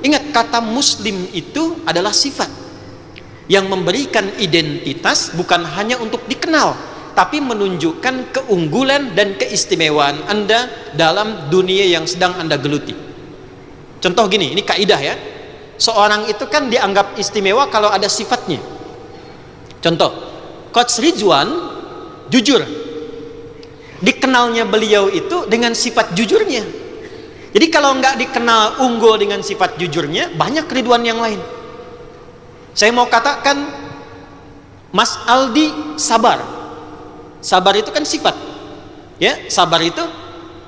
Ingat, kata muslim itu adalah sifat yang memberikan identitas, bukan hanya untuk dikenal, tapi menunjukkan keunggulan dan keistimewaan Anda dalam dunia yang sedang Anda geluti. Contoh gini, ini kaidah ya. Seorang itu kan dianggap istimewa kalau ada sifatnya. Contoh, Coach Ridwan jujur. Dikenalnya beliau itu dengan sifat jujurnya. Jadi kalau nggak dikenal unggul dengan sifat jujurnya, banyak Ridwan yang lain. Saya mau katakan, Mas Aldi sabar. Sabar itu kan sifat. Ya, sabar itu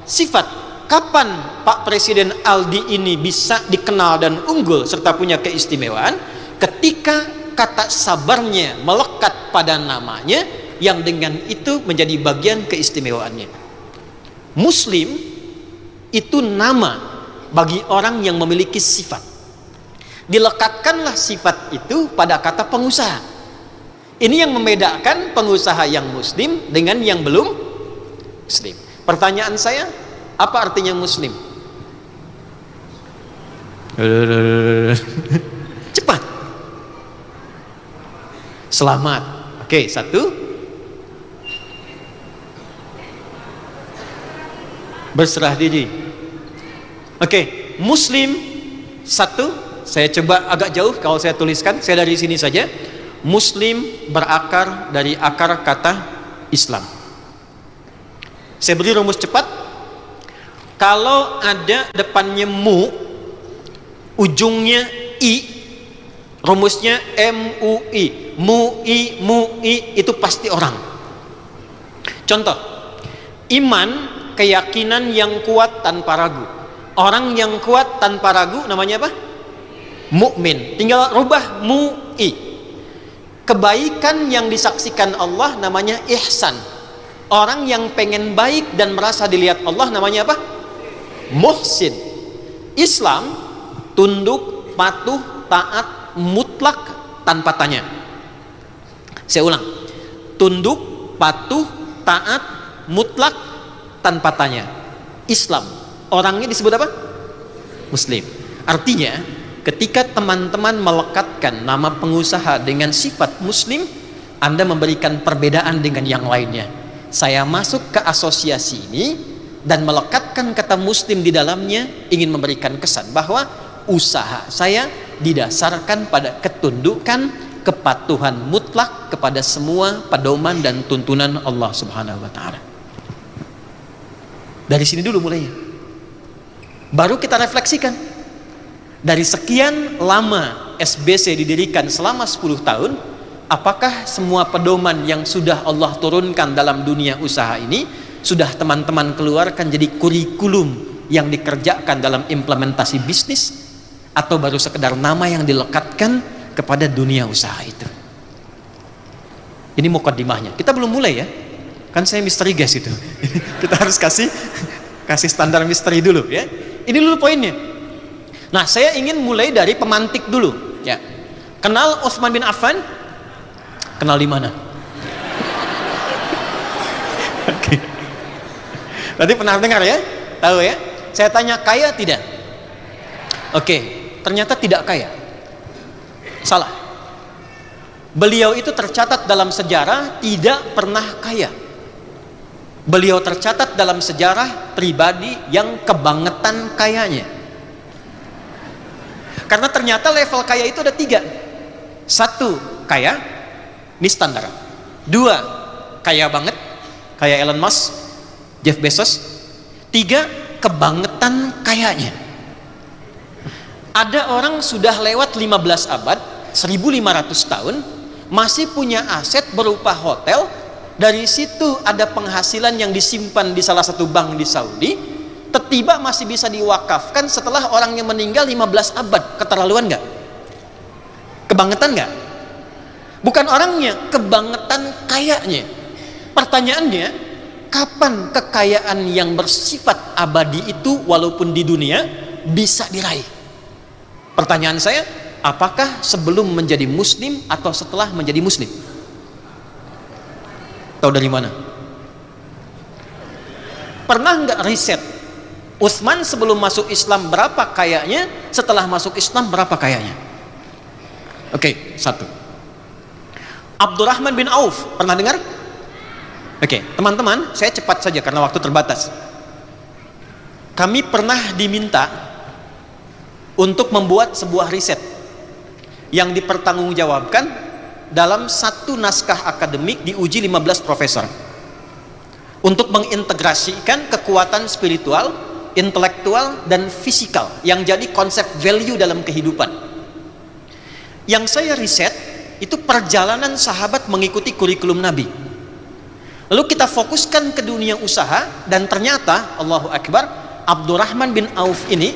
sifat. Kapan Pak Presiden Aldi ini bisa dikenal dan unggul serta punya keistimewaan? Ketika kata sabarnya melekat pada namanya, yang dengan itu menjadi bagian keistimewaannya. Muslim itu nama bagi orang yang memiliki sifat. Dilekatkanlah sifat itu pada kata pengusaha. Ini yang membedakan pengusaha yang muslim dengan yang belum muslim. Pertanyaan saya, apa artinya muslim? Cepat. Selamat. Oke, satu. Berserah diri. Oke, muslim satu. Saya coba agak jauh kalau saya tuliskan, saya dari sini saja. Muslim berakar dari akar kata Islam. Saya beri rumus cepat. Kalau ada depannya mu, ujungnya i, rumusnya MUI. MUI itu pasti orang. Contoh, iman, keyakinan yang kuat tanpa ragu. Orang yang kuat tanpa ragu namanya apa? Mukmin. Tinggal rubah mu'i. Kebaikan yang disaksikan Allah namanya ihsan. Orang yang pengen baik dan merasa dilihat Allah namanya apa? Muhsin. Islam tunduk, patuh, taat, mutlak tanpa tanya. Saya ulang. Tunduk, patuh, taat, mutlak tanpa tanya. Islam, orangnya disebut apa? Muslim. Artinya, ketika teman-teman melekatkan nama pengusaha dengan sifat muslim, Anda memberikan perbedaan dengan yang lainnya. Saya masuk ke asosiasi ini dan melekatkan kata muslim di dalamnya, ingin memberikan kesan bahwa usaha saya didasarkan pada ketundukan, kepatuhan mutlak kepada semua pedoman dan tuntunan Allah Subhanahu wa taala. Dari sini dulu mulainya. Baru kita refleksikan. Dari sekian lama SBC didirikan selama 10 tahun, apakah semua pedoman yang sudah Allah turunkan dalam dunia usaha ini sudah teman-teman keluarkan jadi kurikulum yang dikerjakan dalam implementasi bisnis, atau baru sekedar nama yang dilekatkan kepada dunia usaha itu? Ini mukaddimahnya. Kita belum mulai ya. Kan saya misteri guys itu. Kita harus kasih standar misteri dulu ya. Ini dulu poinnya. Nah, saya ingin mulai dari pemantik dulu ya. Kenal Utsman bin Affan? Kenal di mana? Oke. Berarti pernah dengar ya? Tahu ya? Saya tanya, kaya tidak? Oke, ternyata tidak kaya. Salah. Beliau itu tercatat dalam sejarah tidak pernah kaya. Beliau tercatat dalam sejarah pribadi yang kebangetan kayanya. Karena ternyata level kaya itu ada 3. 1, kaya, ini standar. 2, kaya banget, kayak Elon Musk, Jeff Bezos. 3, kebangetan kayanya. Ada orang sudah lewat 15 abad, 1500 tahun, masih punya aset berupa hotel. Dari situ ada penghasilan yang disimpan di salah satu bank di Saudi, tiba-tiba masih bisa diwakafkan setelah orangnya meninggal 15 abad. Keterlaluan nggak? Kebangetan nggak? Bukan orangnya, kebangetan kayanya. Pertanyaannya, kapan kekayaan yang bersifat abadi itu walaupun di dunia bisa diraih? Pertanyaan saya, apakah sebelum menjadi muslim atau setelah menjadi muslim? Tahu dari mana? Pernah nggak riset Utsman sebelum masuk Islam berapa kayanya, setelah masuk Islam berapa kayanya? Oke, satu. Abdurrahman bin Auf, pernah dengar? Oke, teman-teman, saya cepat saja karena waktu terbatas. Kami pernah diminta untuk membuat sebuah riset yang dipertanggungjawabkan dalam satu naskah akademik, diuji 15 profesor untuk mengintegrasikan kekuatan spiritual, intelektual, dan fisikal yang jadi konsep value dalam kehidupan. Yang saya riset itu perjalanan sahabat mengikuti kurikulum Nabi. Lalu kita fokuskan ke dunia usaha, dan ternyata Allahu Akbar, Abdurrahman bin Auf ini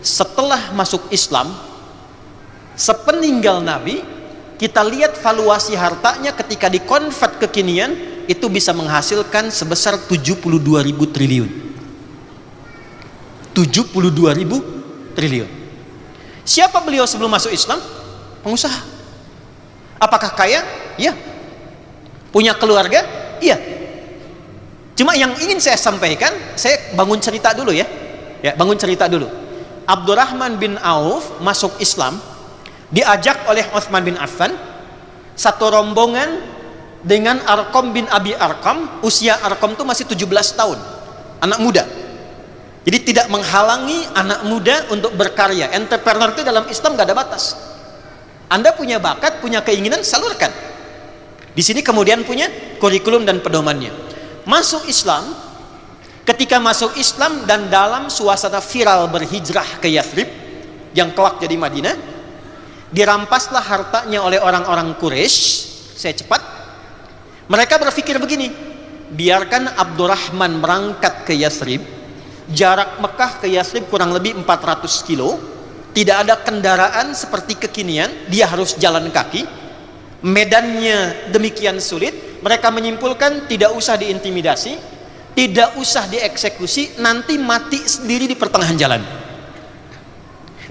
setelah masuk Islam, sepeninggal Nabi, kita lihat valuasi hartanya ketika dikonvert kekinian itu bisa menghasilkan sebesar 72.000 triliun. 72.000 triliun. Siapa beliau sebelum masuk Islam? Pengusaha. Apakah kaya? Iya. Punya keluarga? Iya. Cuma yang ingin saya sampaikan, saya bangun cerita dulu ya. Ya, bangun cerita dulu. Abdurrahman bin Auf masuk Islam diajak oleh Utsman bin Affan, satu rombongan dengan Arqam bin Abi Arqam. Usia Arqam itu masih 17 tahun, anak muda. Jadi tidak menghalangi anak muda untuk berkarya. Entrepreneur itu dalam Islam gak ada batas. Anda punya bakat, punya keinginan, salurkan. Di sini kemudian punya kurikulum dan pedomannya. Masuk Islam, ketika masuk Islam dan dalam suasana viral berhijrah ke Yathrib yang kelak jadi Madinah, dirampaslah hartanya oleh orang-orang Quraisy. Saya cepat. Mereka berpikir begini, biarkan Abdurrahman berangkat ke Yathrib, jarak Mekah ke Yathrib kurang lebih 400 kilo, tidak ada kendaraan seperti kekinian, dia harus jalan kaki, medannya demikian sulit. Mereka menyimpulkan tidak usah diintimidasi, tidak usah dieksekusi, nanti mati sendiri di pertengahan jalan.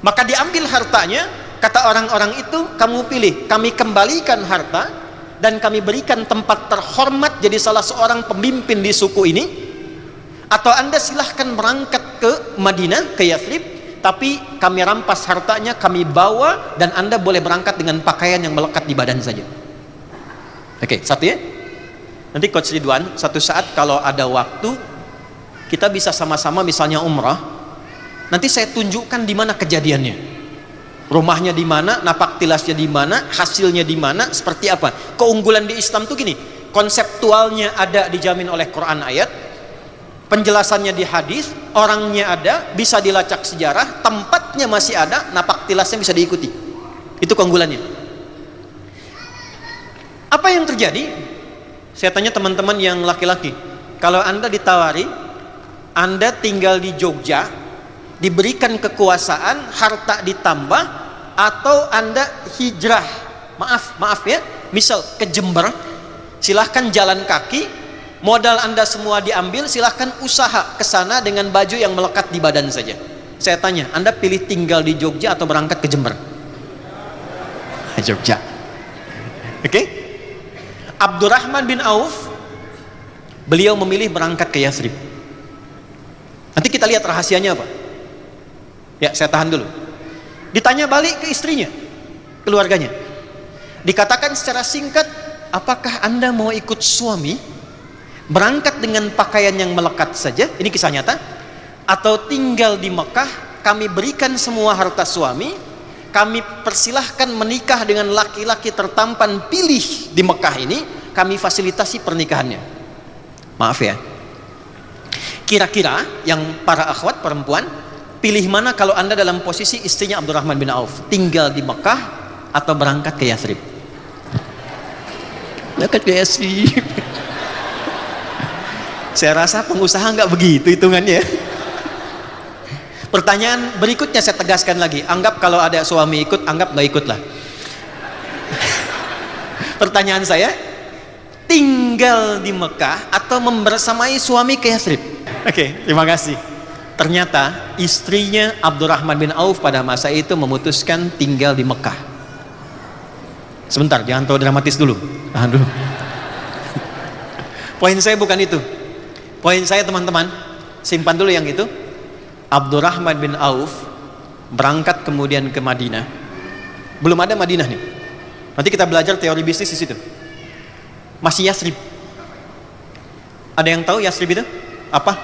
Maka diambil hartanya. Kata orang-orang itu, kamu pilih, kami kembalikan harta dan kami berikan tempat terhormat jadi salah seorang pemimpin di suku ini, atau Anda silahkan berangkat ke Madinah, ke Yathrib, tapi kami rampas hartanya, kami bawa, dan Anda boleh berangkat dengan pakaian yang melekat di badan saja. Oke, satu ya. Nanti Coach Ridwan, satu saat kalau ada waktu, kita bisa sama-sama misalnya umrah, nanti saya tunjukkan di mana kejadiannya. Rumahnya di mana, napak tilasnya di mana, hasilnya di mana, seperti apa. Keunggulan di Islam tuh gini, konseptualnya ada dijamin oleh Quran ayat, penjelasannya di hadis, orangnya ada, bisa dilacak sejarah, tempatnya masih ada, napak tilasnya bisa diikuti. Itu keunggulannya. Apa yang terjadi? Saya tanya teman-teman yang laki-laki, kalau Anda ditawari, Anda tinggal di Jogja, diberikan kekuasaan, harta ditambah, atau Anda hijrah, maaf ya, misal ke Jember, silahkan jalan kaki, modal Anda semua diambil, silahkan usaha ke sana dengan baju yang melekat di badan saja. Saya tanya, Anda pilih tinggal di Jogja atau berangkat ke Jember? Jogja. Oke? Abdurrahman bin Auf, beliau memilih berangkat ke Yathrib. Nanti kita lihat rahasianya apa. Ya, saya tahan dulu. Ditanya balik ke istrinya, keluarganya. Dikatakan secara singkat, apakah Anda mau ikut suami berangkat dengan pakaian yang melekat saja, ini kisah nyata, atau tinggal di Mekah, kami berikan semua harta suami, kami persilahkan menikah dengan laki-laki tertampan pilih di Mekah ini, kami fasilitasi pernikahannya. Maaf ya, kira-kira yang para akhwat perempuan, pilih mana kalau Anda dalam posisi istrinya Abdurrahman bin Auf, tinggal di Mekah atau berangkat ke Yathrib? Berangkat ke Yathrib. Saya rasa pengusaha nggak begitu hitungannya. Pertanyaan berikutnya saya tegaskan lagi, anggap kalau ada suami ikut, anggap nggak ikut lah. Pertanyaan saya, tinggal di Mekah atau membersamai suami ke Yathrib? Oke, terima kasih. Ternyata istrinya Abdurrahman bin Auf pada masa itu memutuskan tinggal di Mekah. Sebentar, jangan terlalu dramatis dulu. Tahan dulu. Poin saya bukan itu. Poin saya teman-teman, simpan dulu yang itu. Abdurrahman bin Auf berangkat kemudian ke Madinah. Belum ada Madinah nih. Nanti kita belajar teori bisnis di situ. Masih Yasrib. Ada yang tahu Yasrib itu apa?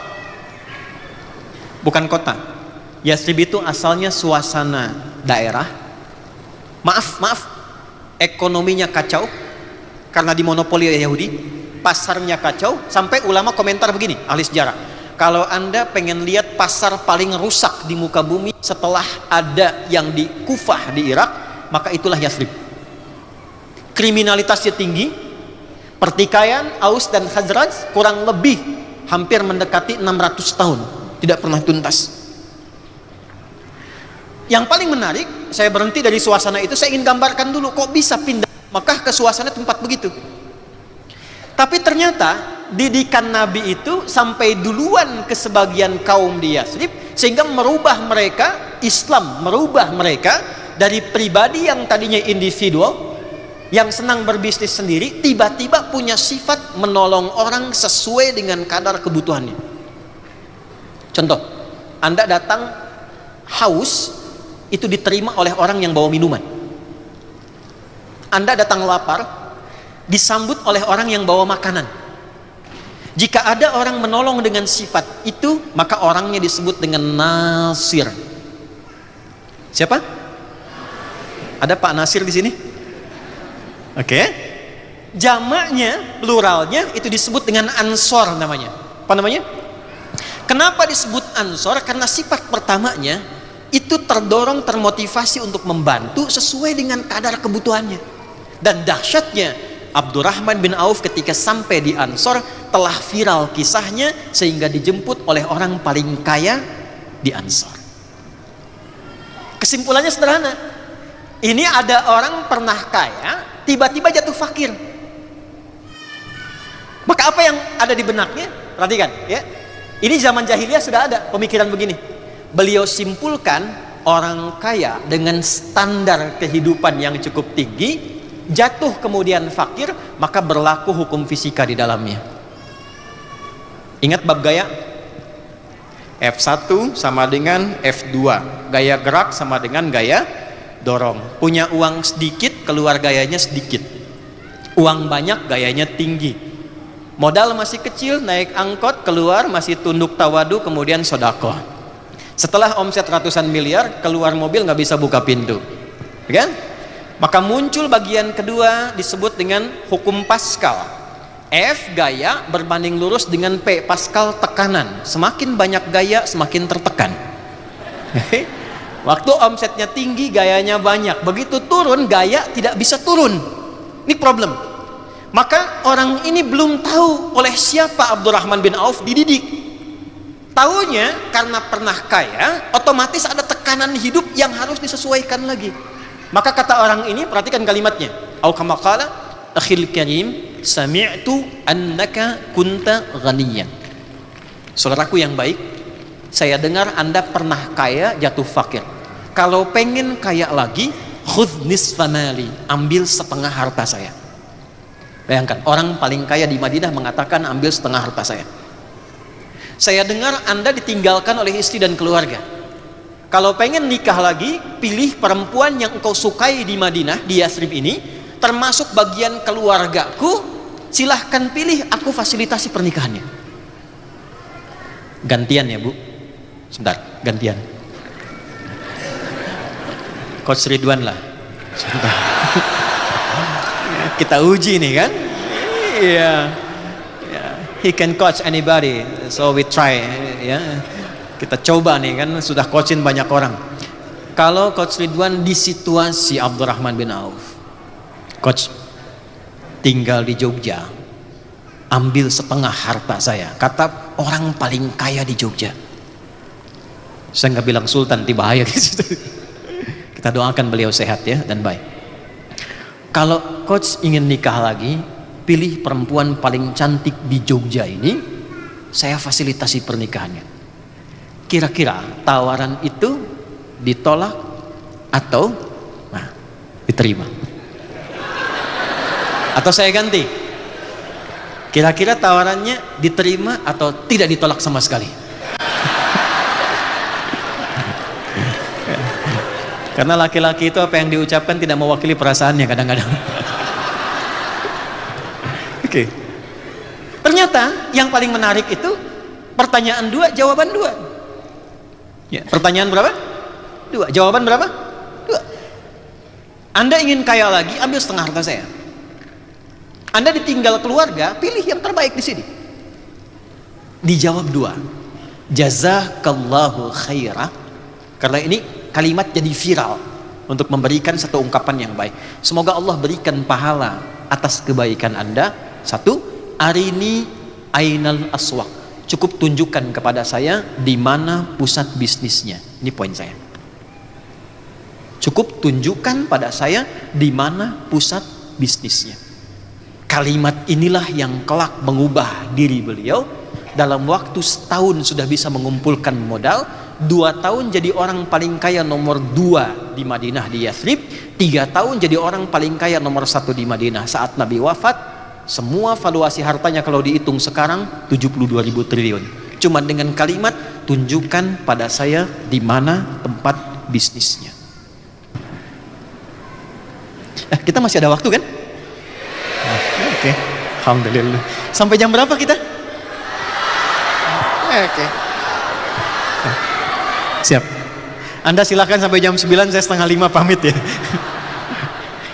Bukan kota. Yasrib itu asalnya suasana daerah. Maaf, ekonominya kacau karena dimonopoli oleh Yahudi. Pasarnya kacau, sampai ulama komentar begini, ahli sejarah. Kalau Anda pengen lihat pasar paling rusak di muka bumi setelah ada yang di Kufah di Irak, maka itulah Yasrib. Kriminalitasnya tinggi, pertikaian Aus dan Khazraj kurang lebih hampir mendekati 600 tahun tidak pernah tuntas. Yang paling menarik, saya berhenti dari suasana itu, saya ingin gambarkan dulu kok bisa pindah Makkah ke suasana tempat begitu. Tapi ternyata didikan Nabi itu sampai duluan ke sebagian kaum di Yasrib, sehingga merubah mereka, Islam merubah mereka dari pribadi yang tadinya individual, yang senang berbisnis sendiri, tiba-tiba punya sifat menolong orang sesuai dengan kadar kebutuhannya. Contoh, Anda datang haus, itu diterima oleh orang yang bawa minuman. Anda datang lapar, disambut oleh orang yang bawa makanan. Jika ada orang menolong dengan sifat itu, maka orangnya disebut dengan Nasir. Siapa? Ada Pak Nasir di sini? Oke. Jamaknya, pluralnya itu disebut dengan Ansor namanya. Apa namanya? Kenapa disebut Ansor? Karena sifat pertamanya itu terdorong, termotivasi untuk membantu sesuai dengan kadar kebutuhannya. Dan dahsyatnya, Abdurrahman bin Auf ketika sampai di Ansor telah viral kisahnya sehingga dijemput oleh orang paling kaya di Ansor. Kesimpulannya sederhana, ini ada orang pernah kaya tiba-tiba jatuh fakir. Maka apa yang ada di benaknya? Perhatikan ya, ini zaman jahiliyah sudah ada pemikiran begini. Beliau simpulkan, orang kaya dengan standar kehidupan yang cukup tinggi jatuh kemudian fakir, maka berlaku hukum fisika di dalamnya. Ingat bab gaya? F1 sama dengan F2, gaya gerak sama dengan gaya dorong. Punya uang sedikit, keluar gayanya sedikit. Uang banyak, gayanya tinggi. Modal masih kecil, naik angkot, keluar masih tunduk tawadu, kemudian sodakoh. Setelah omset ratusan miliar, keluar mobil nggak bisa buka pintu, kan? Maka muncul bagian kedua disebut dengan hukum Pascal. F gaya berbanding lurus dengan P Pascal tekanan. Semakin banyak gaya semakin tertekan. Waktu omsetnya tinggi gayanya banyak, begitu turun gaya tidak bisa turun. Ini problem. Maka orang ini belum tahu oleh siapa Abdurrahman bin Auf dididik. Taunya karena pernah kaya, otomatis ada tekanan hidup yang harus disesuaikan lagi. Maka kata orang ini, perhatikan kalimatnya. Au kama qala akhil karim sami'tu annaka kunta ghaniyan. Saudaraku yang baik, saya dengar Anda pernah kaya jatuh fakir. Kalau pengen kaya lagi, khudh nisfa mali, ambil setengah harta saya. Bayangkan, orang paling kaya di Madinah mengatakan ambil setengah harta saya. Saya dengar Anda ditinggalkan oleh istri dan keluarga. Kalau pengen nikah lagi, pilih perempuan yang engkau sukai di Madinah, di Yasrib ini, termasuk bagian keluargaku, silahkan pilih, aku fasilitasi pernikahannya. Gantian ya Bu, sebentar, gantian. Coach Ridwan lah, sebentar. Kita uji nih kan. Iya, he can coach anybody, so we try ya. Kita coba nih kan, sudah coachin banyak orang. Kalau Coach Ridwan di situasi Abdurrahman bin Auf, Coach tinggal di Jogja, ambil setengah harta saya, kata orang paling kaya di Jogja. Saya nggak bilang sultan, tiba bahaya gitu. Kita doakan beliau sehat ya dan baik. Kalau Coach ingin nikah lagi, pilih perempuan paling cantik di Jogja ini, saya fasilitasi pernikahannya. Kira-kira tawaran itu ditolak atau diterima? Atau saya ganti? Kira-kira tawarannya diterima atau tidak ditolak sama sekali? Karena laki-laki itu apa yang diucapkan tidak mewakili perasaannya kadang-kadang. Oke. Ternyata yang paling menarik itu pertanyaan 2, jawaban 2. Ya, pertanyaan berapa? 2. Jawaban berapa? 2. Anda ingin kaya lagi, ambil setengah harta saya. Anda ditinggal keluarga, pilih yang terbaik di sini. Dijawab 2. Jazakallahu khairah. Karena ini kalimat jadi viral untuk memberikan satu ungkapan yang baik. Semoga Allah berikan pahala atas kebaikan Anda. 1, arini ainal aswaq. Cukup tunjukkan kepada saya di mana pusat bisnisnya. Ini poin saya. Cukup tunjukkan pada saya di mana pusat bisnisnya. Kalimat inilah yang kelak mengubah diri beliau. Dalam waktu setahun sudah bisa mengumpulkan modal. 2 tahun jadi orang paling kaya nomor 2 di Madinah, di Yathrib. 3 tahun jadi orang paling kaya nomor 1 di Madinah. Saat Nabi wafat, semua valuasi hartanya kalau dihitung sekarang 72.000 triliun. Cuma dengan kalimat, tunjukkan pada saya di mana tempat bisnisnya. Kita masih ada waktu kan? Oke. Alhamdulillah. Sampai jam berapa kita? Oke. Siap. Anda silakan sampai jam 9, saya setengah 5 pamit ya.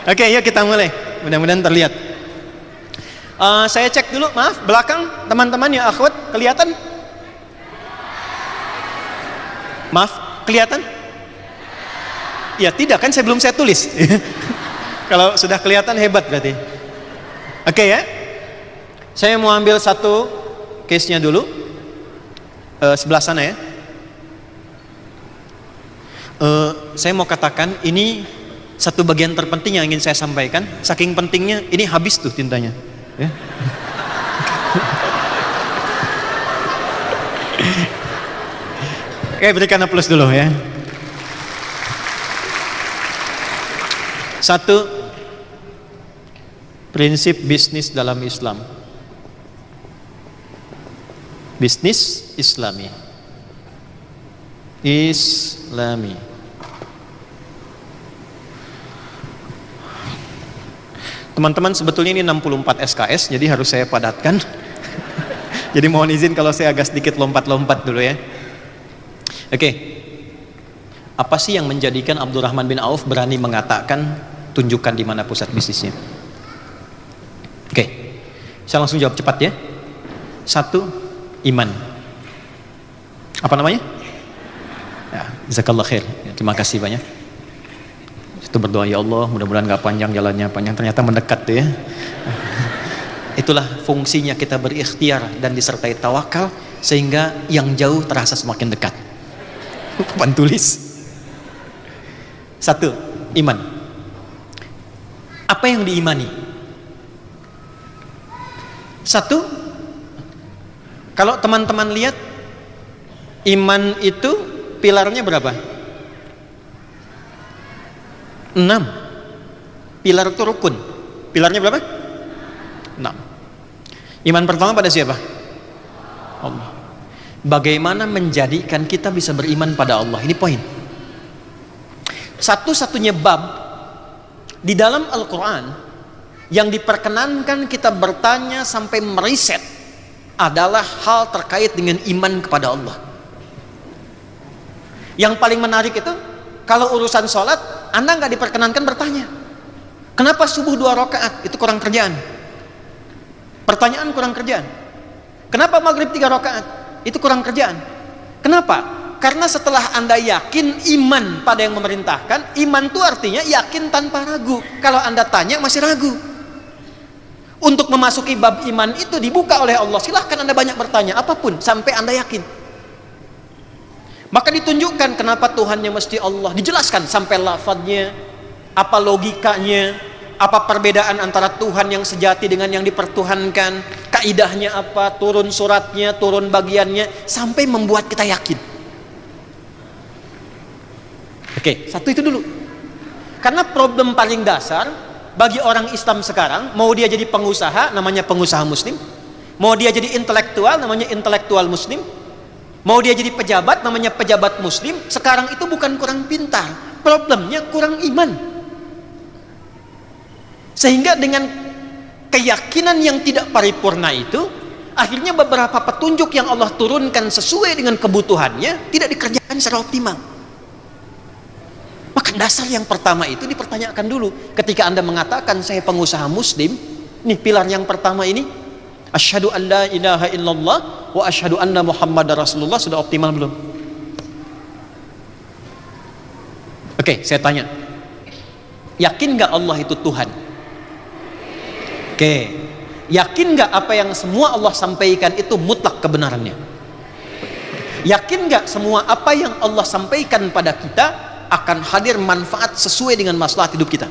Oke, yuk kita mulai. Mudah-mudahan terlihat. Saya cek dulu, maaf, belakang teman-teman ya akhwat, kelihatan? Maaf, kelihatan? Ya tidak kan, belum saya tulis. Kalau sudah kelihatan hebat berarti. Oke ya. Saya mau ambil satu case-nya dulu. Sebelah sana ya. Saya mau katakan ini satu bagian terpenting yang ingin saya sampaikan. Saking pentingnya ini habis tuh tintanya ya. Oke, berikan aplaus dulu ya. 1, prinsip bisnis dalam Islam. Bisnis Islami. Teman-teman, sebetulnya ini 64 SKS, jadi harus saya padatkan. Jadi mohon izin kalau saya agak sedikit lompat-lompat dulu ya. Oke. Apa sih yang menjadikan Abdurrahman bin Auf berani mengatakan tunjukkan di mana pusat bisnisnya? Oke. Saya langsung jawab cepat ya. 1, iman. Apa namanya? Ya, jazakallah khair. Ya, terima kasih banyak. Itu berdoa, ya Allah, mudah-mudahan gak panjang jalannya, panjang ternyata mendekat tuh ya. Itulah fungsinya kita berikhtiar dan disertai tawakal sehingga yang jauh terasa semakin dekat. Papan tulis. 1, iman. Apa yang diimani? 1, kalau teman-teman lihat, iman itu pilarnya berapa? 6. Pilar itu rukun. Pilarnya berapa? 6. Iman pertama pada siapa? Allah. Bagaimana menjadikan kita bisa beriman pada Allah? Ini poin. Satu-satunya bab di dalam Al-Quran yang diperkenankan kita bertanya sampai meriset adalah hal terkait dengan iman kepada Allah. Yang paling menarik itu, kalau urusan sholat, Anda nggak diperkenankan bertanya. Kenapa subuh 2 rakaat? Itu kurang kerjaan. Pertanyaan kurang kerjaan. Kenapa maghrib 3 rakaat? Itu kurang kerjaan. Kenapa? Karena setelah Anda yakin iman pada yang memerintahkan, iman itu artinya yakin tanpa ragu. Kalau Anda tanya masih ragu. Untuk memasuki bab iman itu dibuka oleh Allah. Silahkan Anda banyak bertanya, apapun, sampai Anda yakin. Maka ditunjukkan kenapa Tuhannya mesti Allah. Dijelaskan sampai lafadznya, apa logikanya, apa perbedaan antara Tuhan yang sejati dengan yang dipertuhankan, kaidahnya apa, turun suratnya, turun bagiannya, sampai membuat kita yakin. Oke, 1 itu dulu. Karena problem paling dasar bagi orang Islam sekarang, mau dia jadi pengusaha, namanya pengusaha muslim, mau dia jadi intelektual, namanya intelektual muslim, mau dia jadi pejabat, namanya pejabat muslim, sekarang itu bukan kurang pintar, problemnya kurang iman. Sehingga dengan keyakinan yang tidak paripurna itu, akhirnya beberapa petunjuk yang Allah turunkan sesuai dengan kebutuhannya tidak dikerjakan secara optimal. Maka dasar yang pertama itu dipertanyakan dulu. Ketika Anda mengatakan saya pengusaha muslim, nih pilar yang pertama ini, asyhadu an la ilaha illallah wa asyhadu anna muhammadar rasulullah, sudah optimal belum? Oke, saya tanya, yakin gak Allah itu Tuhan? Oke, yakin gak apa yang semua Allah sampaikan itu mutlak kebenarannya? Yakin gak semua apa yang Allah sampaikan pada kita akan hadir manfaat sesuai dengan maslahat hidup kita?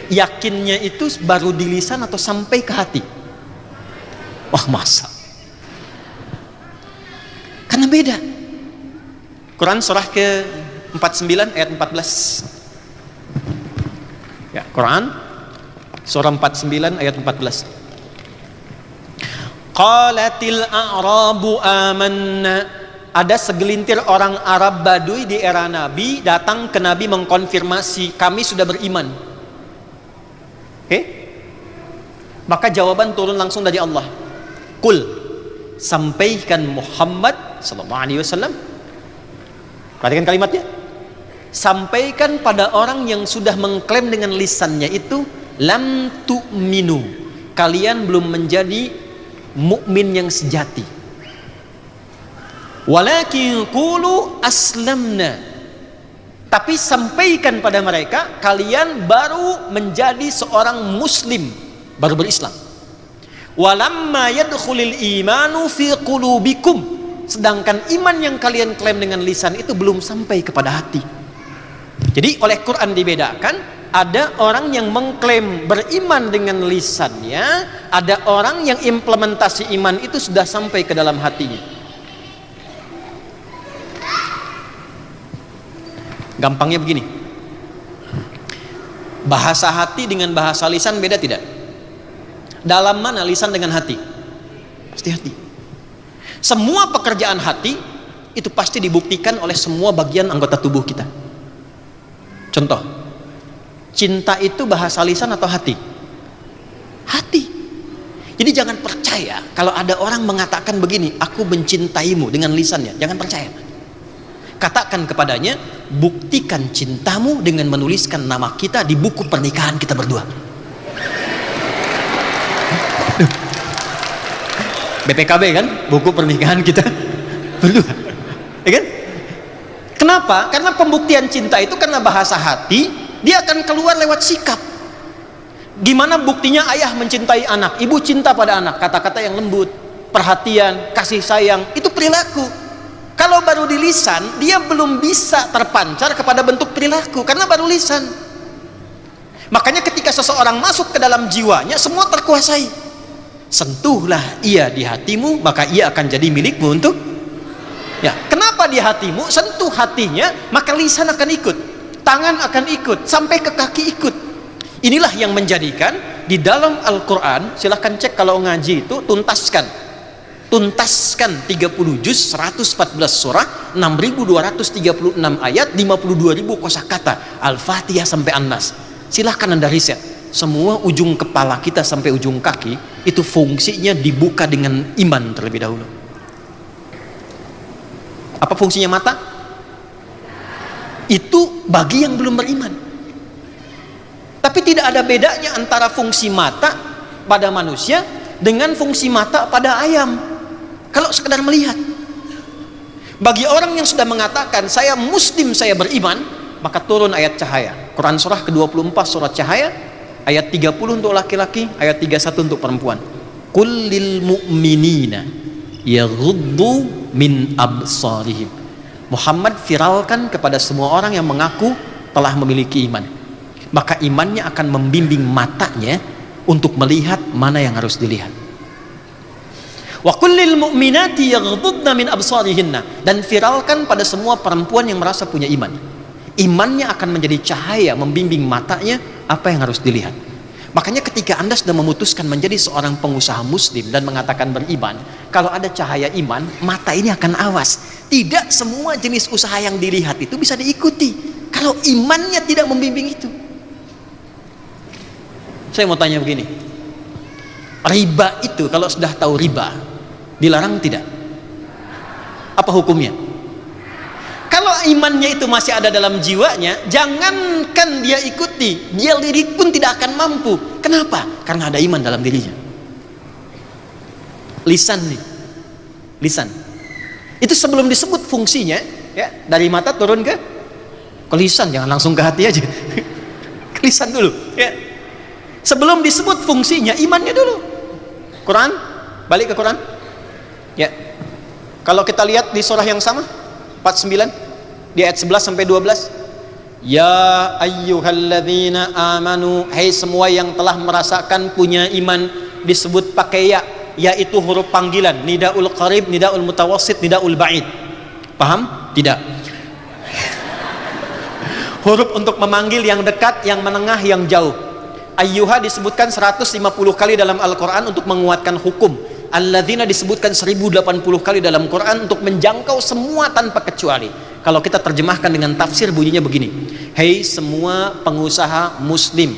Yakinnya itu baru di lisan atau sampai ke hati? Wah, masa? Karena beda. Quran surah ke 49 ayat 14. Ya, Quran surah 49 ayat 14. Qalatil a'rabu amanna. Ada segelintir orang Arab Baduy di era Nabi datang ke Nabi mengkonfirmasi, kami sudah beriman. Oke? Maka jawaban turun langsung dari Allah. Qul, sampaikan Muhammad sallallahu alaihi wasallam. Perhatikan kalimatnya. Sampaikan pada orang yang sudah mengklaim dengan lisannya itu, lam tu'minu, kalian belum menjadi mukmin yang sejati. Walakin qulu aslamna, tapi sampaikan pada mereka kalian baru menjadi seorang muslim, baru berislam. Walamma yadkhulul imanu fi qulubikum, sedangkan iman yang kalian klaim dengan lisan itu belum sampai kepada hati. Jadi oleh Quran dibedakan, ada orang yang mengklaim beriman dengan lisannya, ada orang yang implementasi iman itu sudah sampai ke dalam hatinya. Gampangnya begini, bahasa hati dengan bahasa lisan beda tidak? Dalam mana lisan dengan hati? Pasti hati. Semua pekerjaan hati itu pasti dibuktikan oleh semua bagian anggota tubuh kita. Contoh, cinta itu bahasa lisan atau hati? Hati. Jadi jangan percaya kalau ada orang mengatakan begini, aku mencintaimu dengan lisannya, jangan percaya. Katakan kepadanya, buktikan cintamu dengan menuliskan nama kita di buku pernikahan kita berdua. BPKB kan, buku pernikahan kita berdua, ya kan? Kenapa? Karena pembuktian cinta itu karena bahasa hati, dia akan keluar lewat sikap. Gimana buktinya ayah mencintai anak, ibu cinta pada anak, kata-kata yang lembut, perhatian, kasih sayang, itu perilaku. Kalau baru di lisan, dia belum bisa terpancar kepada bentuk perilaku karena baru lisan. Makanya ketika seseorang masuk ke dalam jiwanya, semua terkuasai. Sentuhlah ia di hatimu, maka ia akan jadi milikmu untuk ya. Kenapa di hatimu? Sentuh hatinya, maka lisan akan ikut, tangan akan ikut, sampai ke kaki ikut. Inilah yang menjadikan di dalam Al-Quran, silahkan cek kalau ngaji itu, tuntaskan 30 juz, 114 surah, 6236 ayat, 52.000 kosakata, Al-Fatihah sampai An-Nas. Silahkan Anda riset, semua ujung kepala kita sampai ujung kaki itu fungsinya dibuka dengan iman terlebih dahulu. Apa fungsinya mata? Itu bagi yang belum beriman. Tapi tidak ada bedanya antara fungsi mata pada manusia dengan fungsi mata pada ayam. Kalau sekedar melihat, bagi orang yang sudah mengatakan saya muslim, saya beriman, maka turun ayat cahaya. Quran surah ke-24 surat cahaya, ayat 30 untuk laki-laki, ayat 31 untuk perempuan. Qul lil mu'minina yaghuddu min absarihim. Muhammad viralkan kepada semua orang yang mengaku telah memiliki iman, maka imannya akan membimbing matanya untuk melihat mana yang harus dilihat. Wa kullil mu'minati yaghdudna min absarihinna, dan viralkan pada semua perempuan yang merasa punya iman, imannya akan menjadi cahaya membimbing matanya apa yang harus dilihat. Makanya ketika Anda sudah memutuskan menjadi seorang pengusaha muslim dan mengatakan beriman, kalau ada cahaya iman, mata ini akan awas. Tidak semua jenis usaha yang dilihat itu bisa diikuti, kalau imannya tidak membimbing itu. Saya mau tanya begini, riba itu kalau sudah tahu riba dilarang tidak? Apa hukumnya? Kalau imannya itu masih ada dalam jiwanya, jangankan dia ikuti, dia lirik pun tidak akan mampu. Kenapa? Karena ada iman dalam dirinya. Lisan nih, lisan itu sebelum disebut fungsinya, ya, dari mata turun ke lisan, jangan langsung ke hati aja. Ke lisan dulu, ya. Sebelum disebut fungsinya, imannya dulu. Quran, balik ke Quran, ya. Kalau kita lihat di surah yang sama 49 di ayat 11 sampai 12, ya ayyuhalladzina amanu, hai semua yang telah merasakan punya iman, disebut pakai ya, yaitu huruf panggilan, nidaul qarib, nidaul mutawassit, nidaul ba'id. Paham? Tidak. Huruf untuk memanggil yang dekat, yang menengah, yang jauh. Ayyuha disebutkan 150 kali dalam Al-Quran untuk menguatkan hukum. Alladzina disebutkan 1080 kali dalam Quran untuk menjangkau semua tanpa kecuali. Kalau kita terjemahkan dengan tafsir bunyinya begini, hei semua pengusaha muslim,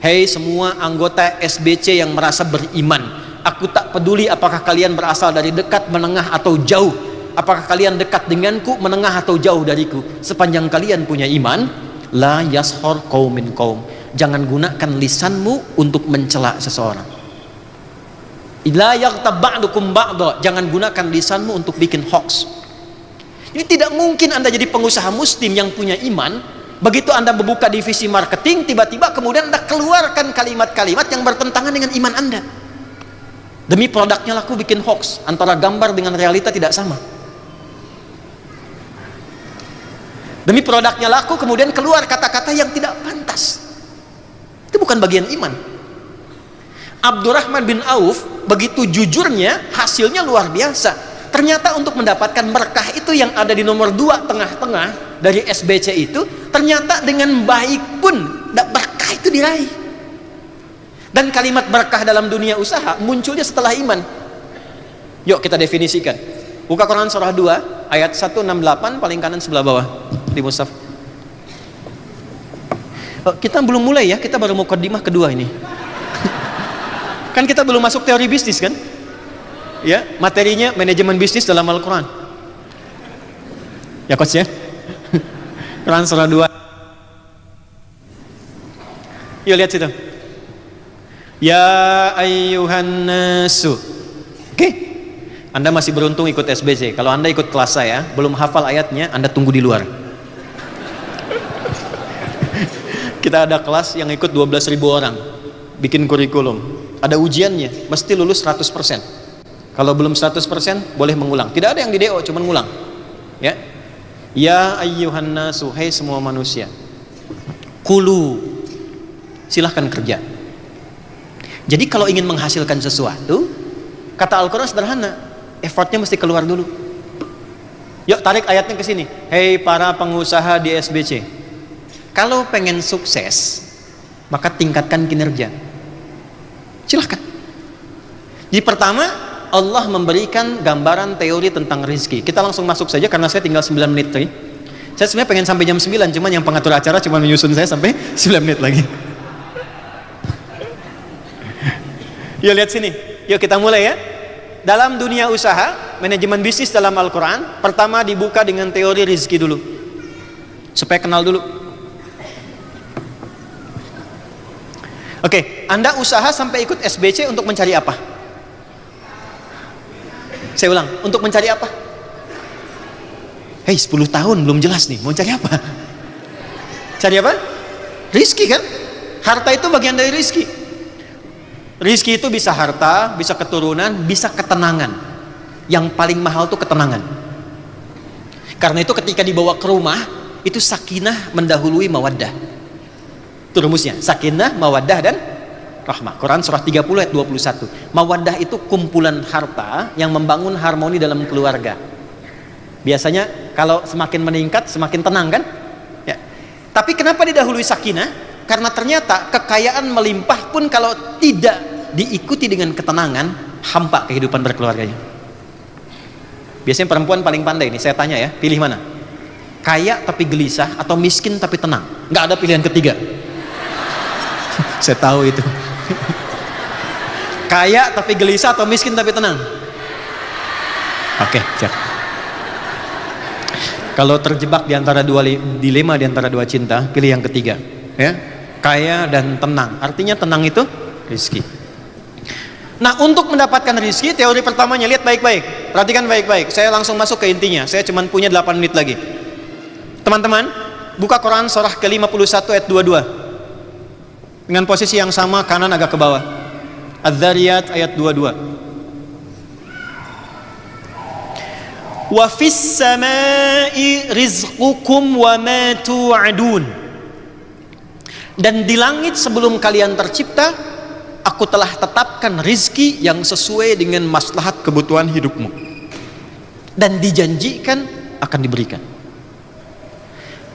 hei semua anggota SBC yang merasa beriman, aku tak peduli apakah kalian berasal dari dekat, menengah atau jauh, apakah kalian dekat denganku, menengah atau jauh dariku, sepanjang kalian punya iman, la yashor qaumin qaum, jangan gunakan lisanmu untuk mencela seseorang. La yaghtab ba'dukum ba'da, jangan gunakan lisanmu untuk bikin hoax. Ini tidak mungkin Anda jadi pengusaha muslim yang punya iman, begitu Anda membuka divisi marketing, tiba-tiba kemudian Anda keluarkan kalimat-kalimat yang bertentangan dengan iman Anda. Demi produknya laku bikin hoax, antara gambar dengan realita tidak sama. Demi produknya laku kemudian keluar kata-kata yang tidak pantas. Itu bukan bagian iman. Abdurrahman bin Auf begitu jujurnya, hasilnya luar biasa. Ternyata untuk mendapatkan berkah itu yang ada di nomor 2 tengah-tengah dari SBC itu, ternyata dengan baik pun berkah itu diraih. Dan kalimat berkah dalam dunia usaha munculnya setelah iman. Yuk kita definisikan. Buka Quran surah 2 ayat 168 paling kanan sebelah bawah di mushaf. Kita belum mulai ya, kita baru muqaddimah kedua ini. Kan kita belum masuk teori bisnis kan? Ya, materinya manajemen bisnis dalam Al-Quran. Ya coach ya. Quran surah 2. Yuk lihat situ. Ya ayyuhan nasu. Oke. Anda masih beruntung ikut SBC. Kalau Anda ikut kelas saya, belum hafal ayatnya, Anda tunggu di luar. Kita ada kelas yang ikut 12.000 orang. Bikin kurikulum. Ada ujiannya, mesti lulus 100%. Kalau belum 100% boleh mengulang. Tidak ada yang di DO, cuma ngulang. Ya. Ya ayyuhan nasu, hai semua manusia. Kulu. Silahkan kerja. Jadi kalau ingin menghasilkan sesuatu, kata Al-Quran sederhana, effortnya mesti keluar dulu. Yuk tarik ayatnya ke sini. Hei para pengusaha di SBC, kalau pengen sukses, maka tingkatkan kinerja. Silahkan. Jadi pertama, Allah memberikan gambaran teori tentang rezeki. Kita langsung masuk saja karena saya tinggal 9 menit lagi. Saya sebenarnya pengen sampai jam 9, cuman yang pengatur acara cuma menyusun saya sampai 9 menit lagi. Yuk lihat sini. Yuk kita mulai ya. Dalam dunia usaha, manajemen bisnis dalam Al-Quran, pertama dibuka dengan teori rezeki dulu. Supaya kenal dulu. Oke, Anda usaha sampai ikut SBC untuk mencari apa? Saya ulang, untuk mencari apa? Hei, 10 tahun belum jelas nih, mau cari apa? Cari apa? Rizki kan? Harta itu bagian dari rizki. Rizki itu bisa harta, bisa keturunan, bisa ketenangan. Yang paling mahal itu ketenangan. Karena itu ketika dibawa ke rumah, itu sakinah mendahului mawaddah. Itu rumusnya, sakinah, mawaddah, dan rahmah. Quran surah 30 ayat 21. Mawaddah itu kumpulan harta yang membangun harmoni dalam keluarga. Biasanya kalau semakin meningkat semakin tenang kan? Ya. Tapi kenapa didahului sakinah? Karena ternyata kekayaan melimpah pun kalau tidak diikuti dengan ketenangan, hampa kehidupan berkeluarganya. Biasanya perempuan paling pandai nih, saya tanya ya, pilih mana? kaya tapi gelisah, atau miskin tapi tenang. Nggak ada pilihan ketiga. Saya tahu itu. Kaya tapi gelisah atau miskin tapi tenang. Oke, siap. Kalau terjebak di antara dua dilema, di antara dua cinta, pilih yang ketiga, ya. Kaya dan tenang. Artinya tenang itu rizki. Nah, untuk mendapatkan rizki, teori pertamanya, lihat baik-baik, perhatikan baik-baik. Saya langsung masuk ke intinya. Saya cuma punya 8 menit lagi. Teman-teman, buka Quran surah ke-51 ayat 22 dengan posisi yang sama, kanan agak ke bawah. Adz-Dzariyat ayat 22. Wa fis samai rizqukum wa ma tu'adun. Dan di langit sebelum kalian tercipta, aku telah tetapkan rizki yang sesuai dengan maslahat kebutuhan hidupmu, dan dijanjikan akan diberikan.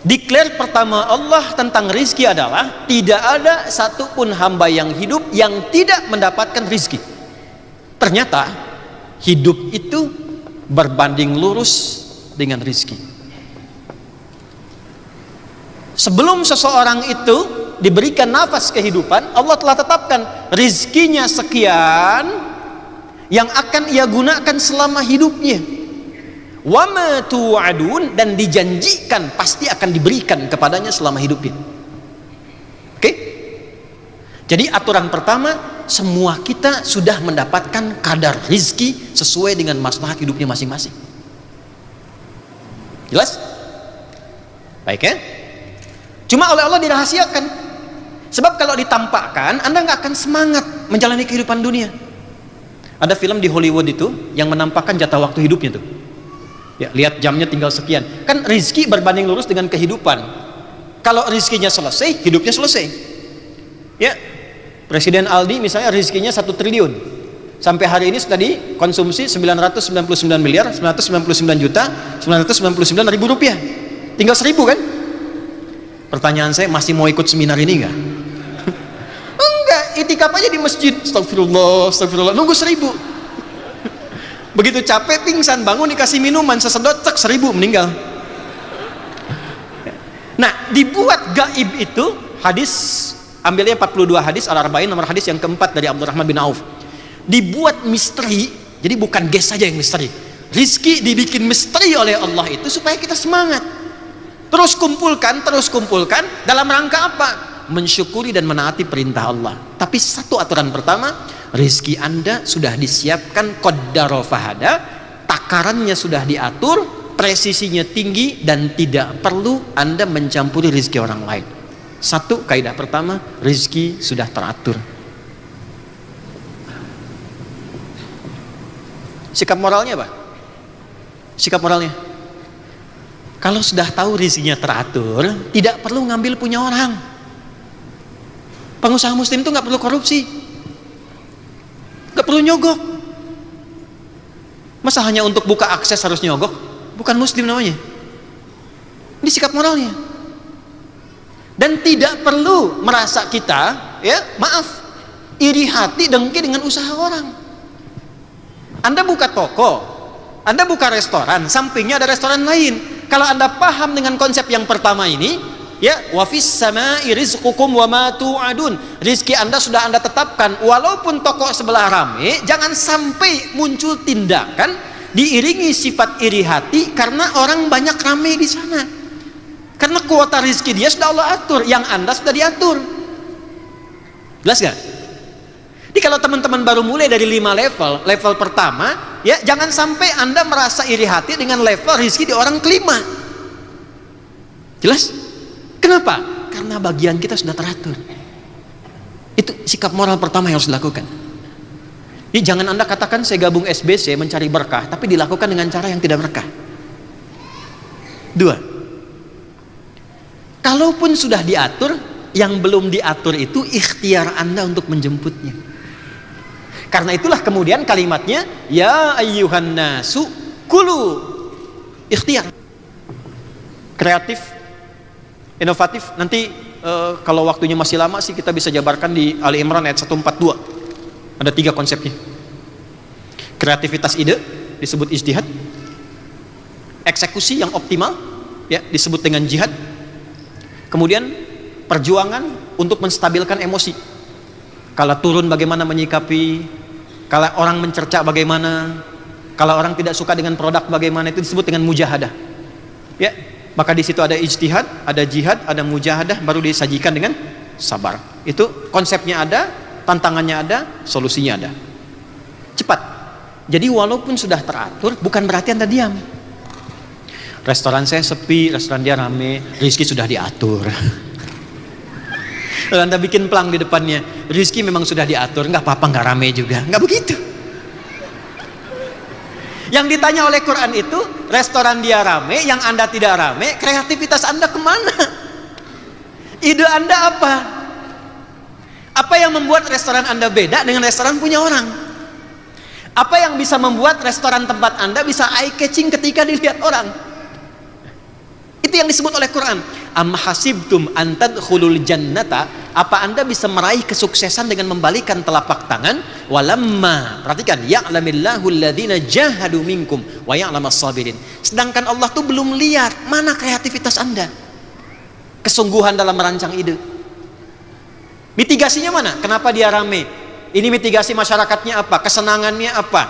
Declare pertama Allah tentang rizki adalah tidak ada satupun hamba yang hidup yang tidak mendapatkan rizki. Ternyata hidup itu berbanding lurus dengan rizki. Sebelum seseorang itu diberikan nafas kehidupan, Allah telah tetapkan rizkinya sekian yang akan ia gunakan selama hidupnya. Wa ma tu'adun, dan dijanjikan pasti akan diberikan kepadanya selama hidupnya. Oke? Jadi aturan pertama, semua kita sudah mendapatkan kadar rizki sesuai dengan maslahat hidupnya masing-masing. Jelas? Baik ya? Cuma oleh Allah dirahasiakan. Sebab kalau ditampakkan, Anda nggak akan semangat menjalani kehidupan dunia. Ada film di Hollywood itu yang menampakkan jatah waktu hidupnya tuh. Ya, lihat jamnya tinggal sekian. Kan rizki berbanding lurus dengan kehidupan. Kalau rizkinya selesai, hidupnya selesai. Ya, Presiden Aldi misalnya rizkinya 1 triliun. Sampai hari ini sudah dikonsumsi 999 miliar 999 juta 999 ribu rupiah. Tinggal 1000 kan? Pertanyaan saya, masih mau ikut seminar ini enggak? Enggak, itikaf aja di masjid. Astagfirullah, astagfirullah. Nunggu 1000. Begitu capek, pingsan, bangun dikasih minuman sesedot, cek 1000, meninggal. Nah, dibuat gaib itu hadis, ambilnya 42 hadis Al-Arba'in, nomor hadis yang keempat dari Abdurrahman bin Auf. Dibuat misteri, jadi bukan guess saja yang misteri. Rizki dibikin misteri oleh Allah itu supaya kita semangat. Terus kumpulkan dalam rangka apa? Mensyukuri dan menaati perintah Allah. Tapi satu aturan pertama, rizki Anda sudah disiapkan qaddara fahada, takarannya sudah diatur, presisinya tinggi, dan tidak perlu Anda mencampuri rizki orang lain. Satu kaidah pertama, rizki sudah teratur. Sikap moralnya apa? Sikap moralnya, kalau sudah tahu rizkinya teratur, tidak perlu ngambil punya orang. Pengusaha muslim itu nggak perlu korupsi, nggak perlu nyogok. Masa hanya untuk buka akses harus nyogok? Bukan muslim namanya. Ini sikap moralnya. Dan tidak perlu merasa kita, ya maaf, iri hati dengki dengan usaha orang. Anda buka toko, Anda buka restoran, sampingnya ada restoran lain. Kalau Anda paham dengan konsep yang pertama ini, ya, wa fis samai rizqukum wa ma tu'adun, rizki Anda sudah Anda tetapkan. Walaupun toko sebelah rame, jangan sampai muncul tindakan diiringi sifat iri hati karena orang banyak rame di sana. Karena kuota rizki dia sudah Allah atur, yang Anda sudah diatur. Jelas gak? Jadi kalau teman-teman baru mulai dari 5 level pertama, ya jangan sampai Anda merasa iri hati dengan level rizki di orang kelima. Jelas? Kenapa? Karena bagian kita sudah teratur. Itu sikap moral pertama yang harus dilakukan. Jadi jangan Anda katakan saya gabung SBC mencari berkah, tapi dilakukan dengan cara yang tidak berkah. 2. Kalaupun sudah diatur, yang belum diatur itu ikhtiar Anda untuk menjemputnya. Karena itulah kemudian kalimatnya, ya ayyuhan nasu kulu, ikhtiar. Kreatif, inovatif. Nanti kalau waktunya masih lama sih kita bisa jabarkan di Ali Imran ayat 142. Ada 3 konsepnya. Kreativitas ide disebut ijtihad, eksekusi yang optimal ya, disebut dengan jihad. Kemudian perjuangan untuk menstabilkan emosi. Kalau turun bagaimana menyikapi, kalau orang mencerca bagaimana, kalau orang tidak suka dengan produk bagaimana, itu disebut dengan mujahadah. Ya, maka di situ ada ijtihad, ada jihad, ada mujahadah, baru disajikan dengan sabar. Itu konsepnya ada, tantangannya ada, solusinya ada. Cepat. Jadi walaupun sudah teratur, bukan berarti Anda diam. Restoran saya sepi, restoran dia rame, rezeki sudah diatur. Kalau Anda bikin pelang di depannya, rezeki memang sudah diatur, nggak apa-apa, nggak rame juga, nggak begitu. Yang ditanya oleh Quran itu, restoran dia rame, yang Anda tidak rame, kreativitas Anda kemana? Ide Anda apa? Apa yang membuat restoran Anda beda dengan restoran punya orang? Apa yang bisa membuat restoran tempat Anda bisa eye catching ketika dilihat orang? Itu yang disebut oleh Quran. Am hasibtum an tadkhulul jannata, apa Anda bisa meraih kesuksesan dengan membalikan telapak tangan? Walamma, perhatikan, ya'lamillahu alladhina jahadu minkum wa ya'lamas sabirin. Sedangkan Allah tuh belum lihat mana kreativitas Anda, kesungguhan dalam merancang ide. Mitigasinya mana? Kenapa dia rame? Ini mitigasi masyarakatnya apa? Kesenangannya apa?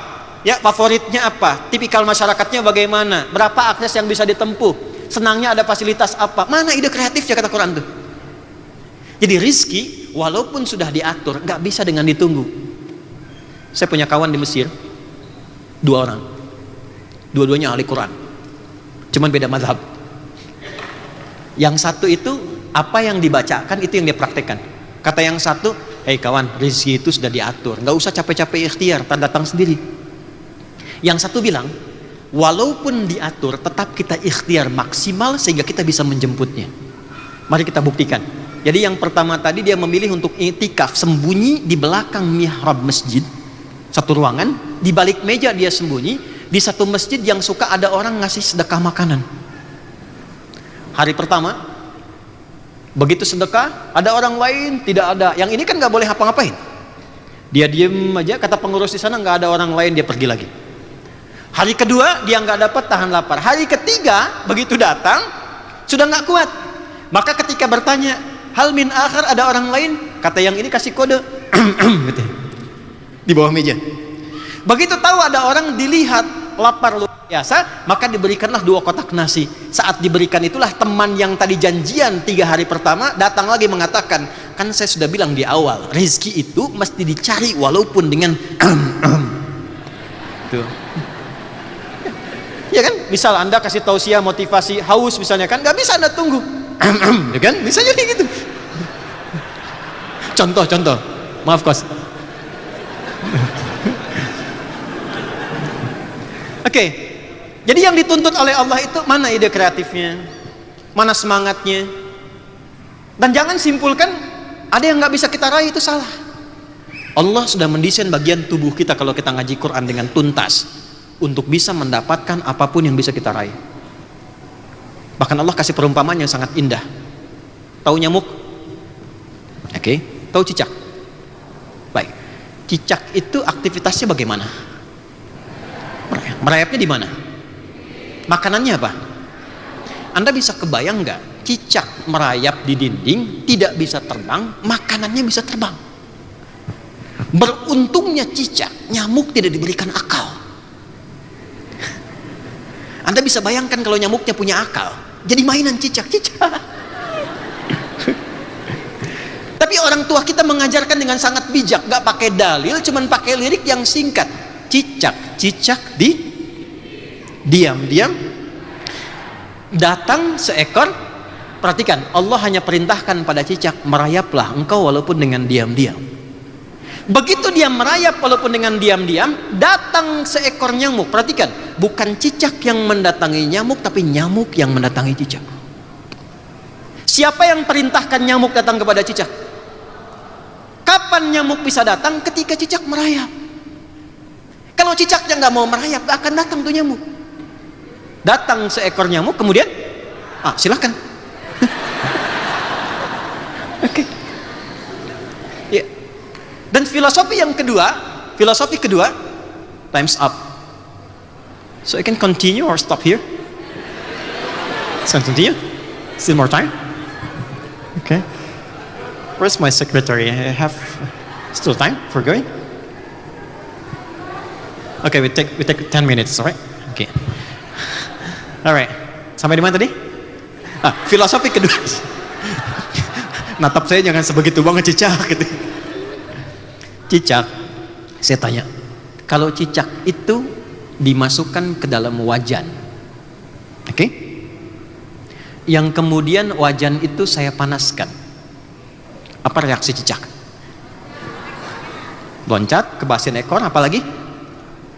Ya, favoritnya apa? Tipikal masyarakatnya bagaimana? Berapa akses yang bisa ditempuh? Senangnya ada fasilitas apa? Mana ide kreatifnya, kata Quran tuh. Jadi rizki walaupun sudah diatur, nggak bisa dengan ditunggu. Saya punya kawan di Mesir, 2 orang, dua-duanya ahli Quran, cuman beda mazhab. Yang satu itu apa yang dibacakan itu yang dia praktekkan. Kata yang satu, hei kawan, rizki itu sudah diatur, nggak usah capek-capek ikhtiar, datang sendiri. Yang satu bilang, walaupun diatur, tetap kita ikhtiar maksimal sehingga kita bisa menjemputnya. Mari kita buktikan. Jadi yang pertama tadi dia memilih untuk i'tikaf, sembunyi di belakang mihrab masjid, satu ruangan, di balik meja dia sembunyi, di satu masjid yang suka ada orang ngasih sedekah makanan. Hari pertama, begitu sedekah, ada orang lain tidak ada. Yang ini kan nggak boleh apa-ngapain. Dia diem aja, kata pengurus di sana nggak ada orang lain, dia pergi lagi. Hari kedua dia nggak dapat, tahan lapar. Hari ketiga begitu datang sudah nggak kuat. Maka ketika bertanya, hal min akhir, ada orang lain, kata yang ini kasih kode gitu, di bawah meja. Begitu tahu ada orang dilihat lapar luar biasa, maka diberikanlah 2 kotak nasi. Saat diberikan itulah teman yang tadi janjian 3 hari pertama datang lagi mengatakan, kan saya sudah bilang di awal, rezeki itu mesti dicari walaupun dengan tuh. Ya kan, misal Anda kasih tausiah motivasi haus misalnya, kan nggak bisa Anda tunggu, ya kan, bisa jadi gitu. Contoh, maaf kos. Oke, jadi yang dituntut oleh Allah itu mana ide kreatifnya, mana semangatnya, dan jangan simpulkan ada yang nggak bisa kita raih, itu salah. Allah sudah mendesain bagian tubuh kita kalau kita ngaji Quran dengan tuntas, untuk bisa mendapatkan apapun yang bisa kita raih. Bahkan Allah kasih perumpamaan yang sangat indah. Tahu nyamuk? Oke. Tahu cicak? Baik. Cicak itu aktivitasnya bagaimana? Merayapnya di mana? Makanannya apa? Anda bisa kebayang nggak? Cicak merayap di dinding, tidak bisa terbang, makanannya bisa terbang. Beruntungnya cicak, nyamuk tidak diberikan akal. Anda bisa bayangkan kalau nyamuknya punya akal, jadi mainan cicak-cicak. Tapi orang tua kita mengajarkan dengan sangat bijak, gak pakai dalil, cuman pakai lirik yang singkat. Cicak-cicak diam-diam datang seekor. Perhatikan, Allah hanya perintahkan pada cicak, merayaplah engkau walaupun dengan diam-diam. Begitu dia merayap walaupun dengan diam-diam, datang seekor nyamuk. Perhatikan, bukan cicak yang mendatangi nyamuk, tapi nyamuk yang mendatangi cicak. Siapa yang perintahkan nyamuk datang kepada cicak? Kapan nyamuk bisa datang? Ketika cicak merayap. Kalau cicaknya nggak mau merayap, nggak akan datang tuh nyamuk. Datang seekor nyamuk, kemudian silakan. Oke. Ya. Dan filosofi kedua, time's up. So I can continue or stop here? So continue. Still more time. Okay. Where's my secretary? I have still time for going. Okay, we take 10 minutes, alright? Okay. Alright. Sampai di mana tadi? Filosofi kedua. Natap saya jangan sebegitu banget cicak gitu. Cicak, saya tanya, kalau cicak itu dimasukkan ke dalam wajan, oke? Yang kemudian wajan itu saya panaskan, apa reaksi cicak? Loncat, kebasin ekor, apalagi?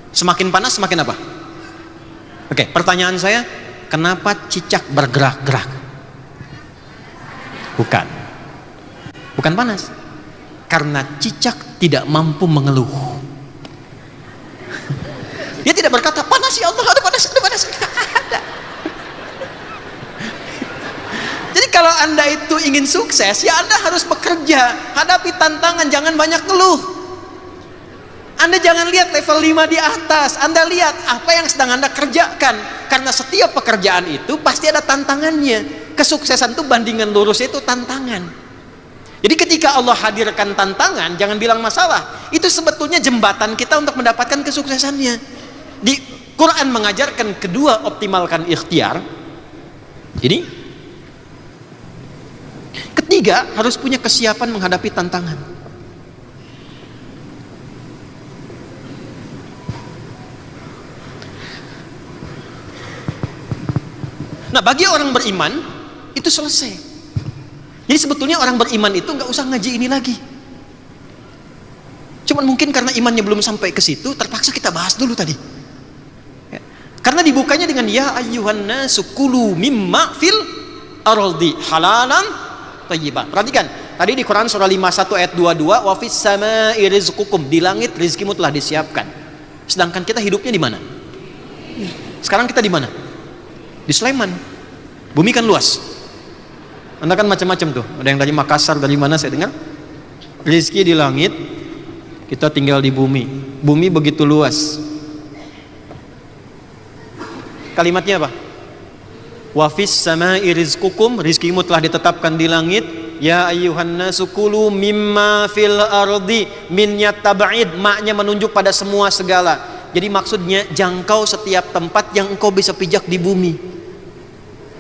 Semakin panas semakin apa? Oke, pertanyaan saya, kenapa cicak bergerak-gerak? Bukan panas, karena cicak tidak mampu mengeluh. Dia tidak berkata, panas ya Allah, aduh panas. Ada. Jadi kalau Anda itu ingin sukses, ya Anda harus bekerja, hadapi tantangan, jangan banyak ngeluh. Anda jangan lihat level 5 di atas, Anda lihat apa yang sedang Anda kerjakan. Karena setiap pekerjaan itu pasti ada tantangannya. Kesuksesan itu bandingan lurusnya itu tantangan. Jadi ketika Allah hadirkan tantangan, jangan bilang masalah. Itu sebetulnya jembatan kita untuk mendapatkan kesuksesannya. Di Quran mengajarkan kedua, optimalkan ikhtiar. Jadi ketiga, harus punya kesiapan menghadapi tantangan. Nah, bagi orang beriman itu selesai. Jadi sebetulnya orang beriman itu nggak usah ngaji ini lagi. Cuman mungkin karena imannya belum sampai ke situ, terpaksa kita bahas dulu tadi. Ya. Karena dibukanya dengan ya ayyuhan nasu kulu mimma fil ardi halalan thayyiban. Perhatikan, tadi di Quran surah 51 ayat 22, wa fis samai rizqukum, di langit rizkimu telah disiapkan. Sedangkan kita hidupnya di mana? Sekarang kita di mana? Di Sleman. Bumi kan luas. Anda kan macam-macam tuh. Ada yang dari Makassar, dari mana saya dengar. Rizki di langit, kita tinggal di bumi. Bumi begitu luas. Kalimatnya apa? Wa fis samai rizqukum, rizkimu telah ditetapkan di langit. Ya ayyuhan nasu kulu mimma fil ardi min yatab'id, maknya menunjuk pada semua segala. Jadi maksudnya jangkau setiap tempat yang engkau bisa pijak di bumi.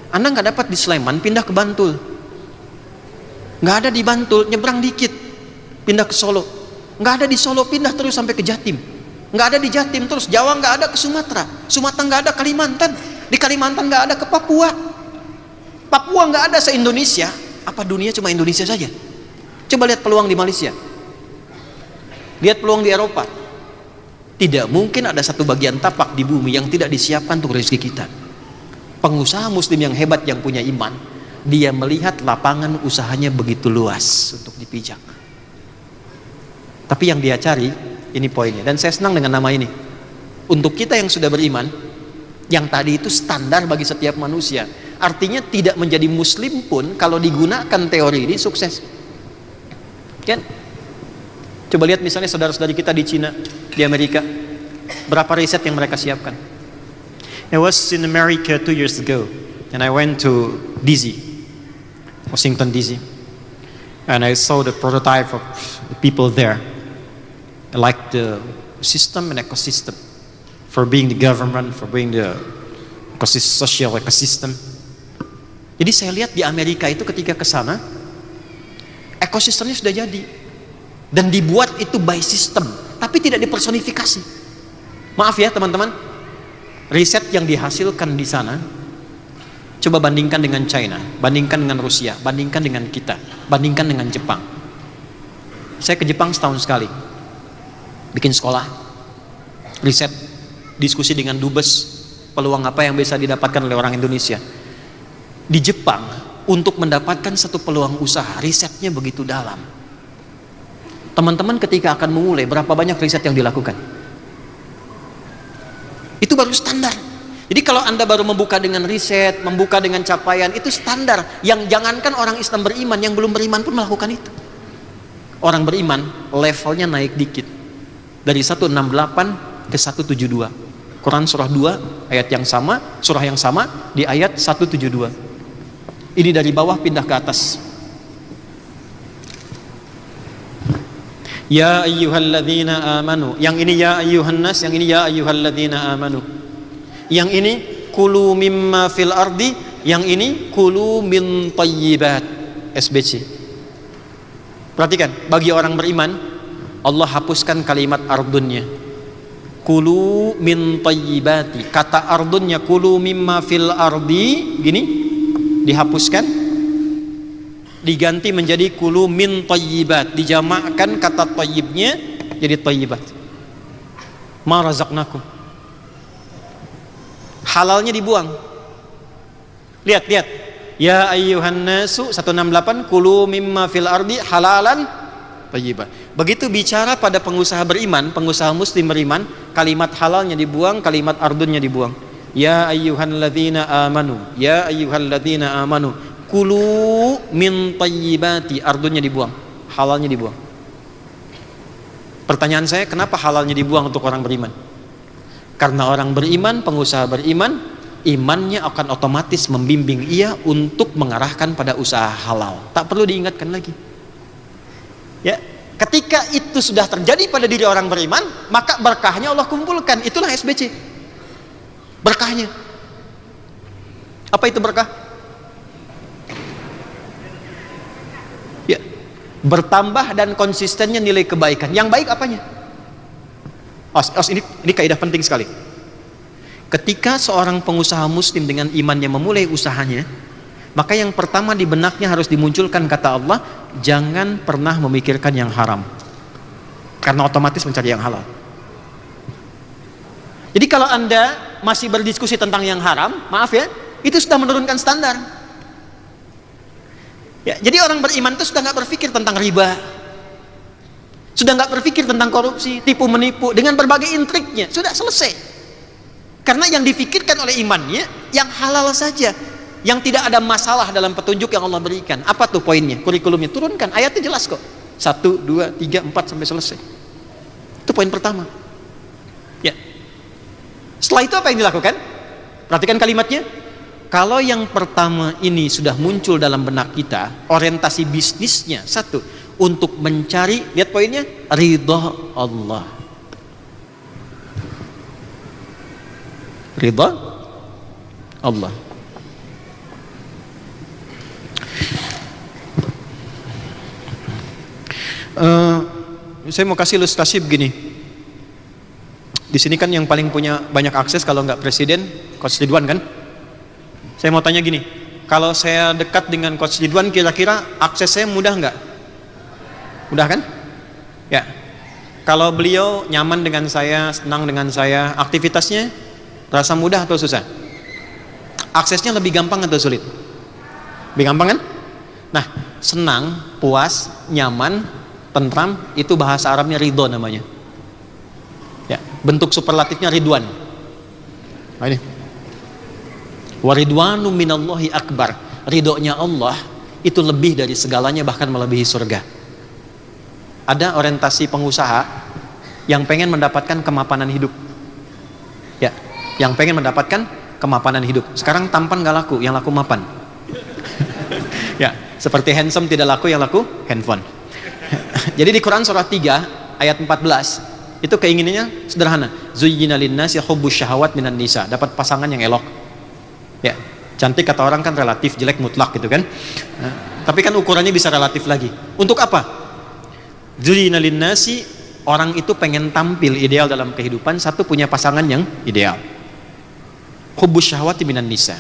Anda nggak dapat di Sleman, pindah ke Bantul. Nggak ada di Bantul, nyebrang dikit, pindah ke Solo. Nggak ada di Solo, pindah terus sampai ke Jatim. Nggak ada di Jatim terus, Jawa nggak ada ke Sumatera. Sumatera nggak ada, Kalimantan. Di Kalimantan nggak ada ke Papua. Papua nggak ada se-Indonesia. Apa dunia cuma Indonesia saja? Coba lihat peluang di Malaysia. Lihat peluang di Eropa. Tidak mungkin ada satu bagian tapak di bumi yang tidak disiapkan untuk rezeki kita. Pengusaha muslim yang hebat yang punya iman, dia melihat lapangan usahanya begitu luas untuk dipijak. Tapi yang dia cari, ini poinnya, dan saya senang dengan nama ini. Untuk kita yang sudah beriman, yang tadi itu standar bagi setiap manusia. Artinya tidak menjadi muslim pun kalau digunakan teori ini sukses. Kan? Coba lihat misalnya saudara-saudari kita di Cina, di Amerika, berapa riset yang mereka siapkan. I was in America 2 years ago, and I went to DC, Washington DC, and I saw the prototype of the people there. I like the system and ecosystem for being the government, for being the social ecosystem. Jadi saya lihat di Amerika itu ketika ke sana, ekosistemnya sudah jadi dan dibuat itu by system, tapi tidak dipersonifikasi. Maaf ya teman-teman. Riset yang dihasilkan di sana, coba bandingkan dengan China, bandingkan dengan Rusia, bandingkan dengan kita, bandingkan dengan Jepang. Saya ke Jepang setahun sekali, bikin sekolah, riset, diskusi dengan dubes, peluang apa yang bisa didapatkan oleh orang Indonesia. Di Jepang, untuk mendapatkan satu peluang usaha, risetnya begitu dalam. Teman-teman ketika akan memulai, berapa banyak riset yang dilakukan? Itu baru standar. Jadi kalau Anda baru membuka dengan riset, membuka dengan capaian, itu standar. Yang jangankan orang Islam beriman, yang belum beriman pun melakukan itu. Orang beriman levelnya naik dikit, dari 168 ke 172. Quran surah 2 ayat yang sama, surah yang sama di ayat 172. Ini dari bawah pindah ke atas. Ya ayyuhalladzina amanu. Yang ini ya ayyuhan nas, yang ini ya ayyuhalladzina amanu. Yang ini kulu mimma fil ardi, yang ini kulu min thayyibat. SBC. Perhatikan, bagi orang beriman Allah hapuskan kalimat ardunnya. Kulu min thayyibati. Kata ardunnya kulu mimma fil ardi, gini dihapuskan, diganti menjadi kulu min thayyibat, dijamakkan kata thayyibnya jadi thayyibat. Ma razaqnakum. Halalnya dibuang. Lihat. Ya ayyuhan nasu 168 kulu mimma fil ardi halalan thayyiban. Begitu bicara pada pengusaha beriman, pengusaha muslim beriman, kalimat halalnya dibuang, kalimat ardunnya dibuang. Ya ayyuhalladzina amanu, ya ayyuhalladzina amanu kulu min thayyibati, ardunnya dibuang, halalnya dibuang. Pertanyaan saya, kenapa halalnya dibuang untuk orang beriman? Karena orang beriman, pengusaha beriman, imannya akan otomatis membimbing ia untuk mengarahkan pada usaha halal. Tak perlu diingatkan lagi. Ya, ketika itu sudah terjadi pada diri orang beriman, maka berkahnya Allah kumpulkan. Itulah SBC. Berkahnya. Apa itu berkah? Ya, bertambah dan konsistennya nilai kebaikan. Yang baik apanya? Ini kaidah penting sekali. Ketika seorang pengusaha muslim dengan imannya memulai usahanya, maka yang pertama di benaknya harus dimunculkan kata Allah, jangan pernah memikirkan yang haram, karena otomatis mencari yang halal. Jadi kalau Anda masih berdiskusi tentang yang haram, maaf ya, itu sudah menurunkan standar. Ya, jadi orang beriman itu sudah nggak berpikir tentang riba, sudah nggak berpikir tentang korupsi, tipu menipu dengan berbagai intriknya, sudah selesai. Karena yang difikirkan oleh imannya yang halal saja, yang tidak ada masalah dalam petunjuk yang Allah berikan. Apa tuh poinnya? Kurikulumnya turunkan, ayatnya jelas kok. 1, 2, 3, 4 sampai selesai. Itu poin pertama. Ya. Setelah itu apa yang dilakukan? Perhatikan kalimatnya. Kalau yang pertama ini sudah muncul dalam benak kita, orientasi bisnisnya satu, untuk mencari, lihat poinnya, ridha Allah. Ridha Allah. Saya mau kasih ilustrasi begini. Di sini kan yang paling punya banyak akses kalau nggak presiden, Coach Ridwan kan? Saya mau tanya gini, kalau saya dekat dengan Coach Ridwan, kira-kira akses saya mudah nggak? Mudah kan? Ya. Kalau beliau nyaman dengan saya, senang dengan saya, aktivitasnya rasa mudah atau susah? Aksesnya lebih gampang atau sulit? Lebih gampang kan? Nah, senang, puas, nyaman, tentram, itu bahasa Arabnya ridho namanya. Ya, bentuk superlatifnya ridwan. Nah, ini. Wa ridwanu minallahi akbar. Ridhonya Allah itu lebih dari segalanya, bahkan melebihi surga. Ada orientasi pengusaha yang pengen mendapatkan kemapanan hidup. Ya, yang pengen mendapatkan kemapanan hidup. Sekarang tampan gak laku, yang laku mapan. Ya, seperti handsome tidak laku, yang laku handphone. Jadi di Quran surah 3 ayat 14 itu keinginannya sederhana. Zuyyina linnasi hubbus syahawat minan nisa, dapat pasangan yang elok. Ya, cantik kata orang kan relatif, jelek mutlak gitu kan. Tapi kan ukurannya bisa relatif lagi. Untuk apa? Zuyyina linnasi, orang itu pengen tampil ideal dalam kehidupan, satu punya pasangan yang ideal. Hubbus syahwati minan nisa.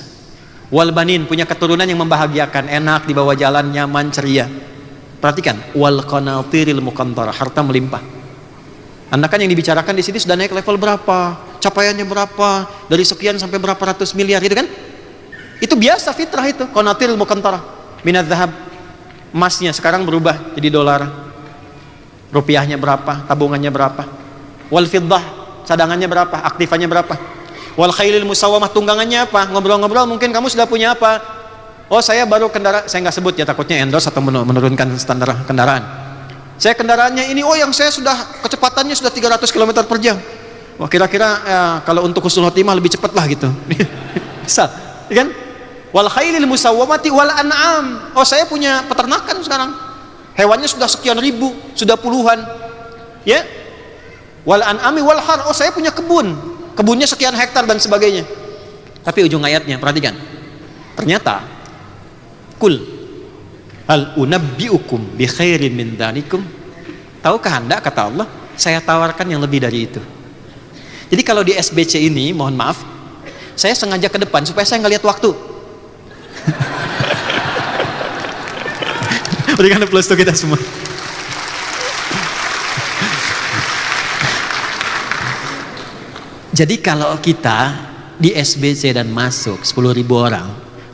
Wal banin, punya keturunan yang membahagiakan, enak dibawa jalan, nyaman, ceria. Perhatikan, wal qanatiril muqantarah, harta melimpah. Anda kan yang dibicarakan di sini sudah naik level berapa, capaiannya berapa, dari sekian sampai berapa ratus miliar gitu kan? Itu biasa fitrah itu, qanatiril muqantarah. Minadz dzahab, emasnya sekarang berubah jadi dolar. Rupiahnya berapa, tabungannya berapa. Wal fiddah, cadangannya berapa, aktifannya berapa. Wal khailil musawamah, tunggangannya apa? Ngobrol-ngobrol mungkin kamu sudah punya apa? Oh, saya baru kendaraan, saya nggak sebut ya, takutnya endorse atau menurunkan standar kendaraan. Saya kendaraannya ini, oh yang saya sudah kecepatannya sudah 300 km per jam. Wah, kira-kira kalau untuk husnul khotimah lebih cepat lah gitu. Bisa, ya kan? Wal khailil musawwamati wal an'am. Oh, saya punya peternakan sekarang. Hewannya sudah sekian ribu, sudah puluhan. Ya. Wal an'ami wal har. Oh, saya punya kebun. Kebunnya sekian hektar dan sebagainya. Tapi ujung ayatnya, perhatikan. Ternyata kul hal unabbiukum bi khairin min dzalikum. Tahukah Anda, kata Allah, saya tawarkan yang lebih dari itu. Jadi kalau di SBC ini, mohon maaf, saya sengaja ke depan supaya saya nggak lihat waktu. Berikan plus untuk kita semua. Jadi kalau kita di SBC dan masuk 10.000 orang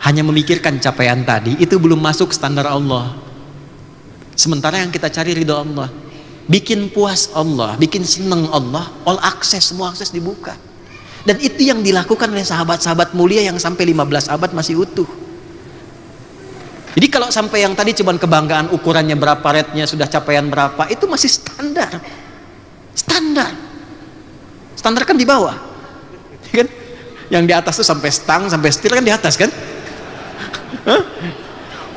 hanya memikirkan capaian tadi, itu belum masuk standar Allah. Sementara yang kita cari ridho Allah, bikin puas Allah, bikin seneng Allah, all access, semua akses dibuka. Dan itu yang dilakukan oleh sahabat-sahabat mulia yang sampai 15 abad masih utuh. Jadi kalau sampai yang tadi cuman kebanggaan ukurannya berapa, rate-nya sudah capaian berapa, itu masih standar. Standar kan di bawah, kan? Yang di atas tuh sampai stang, sampai setir kan di atas kan?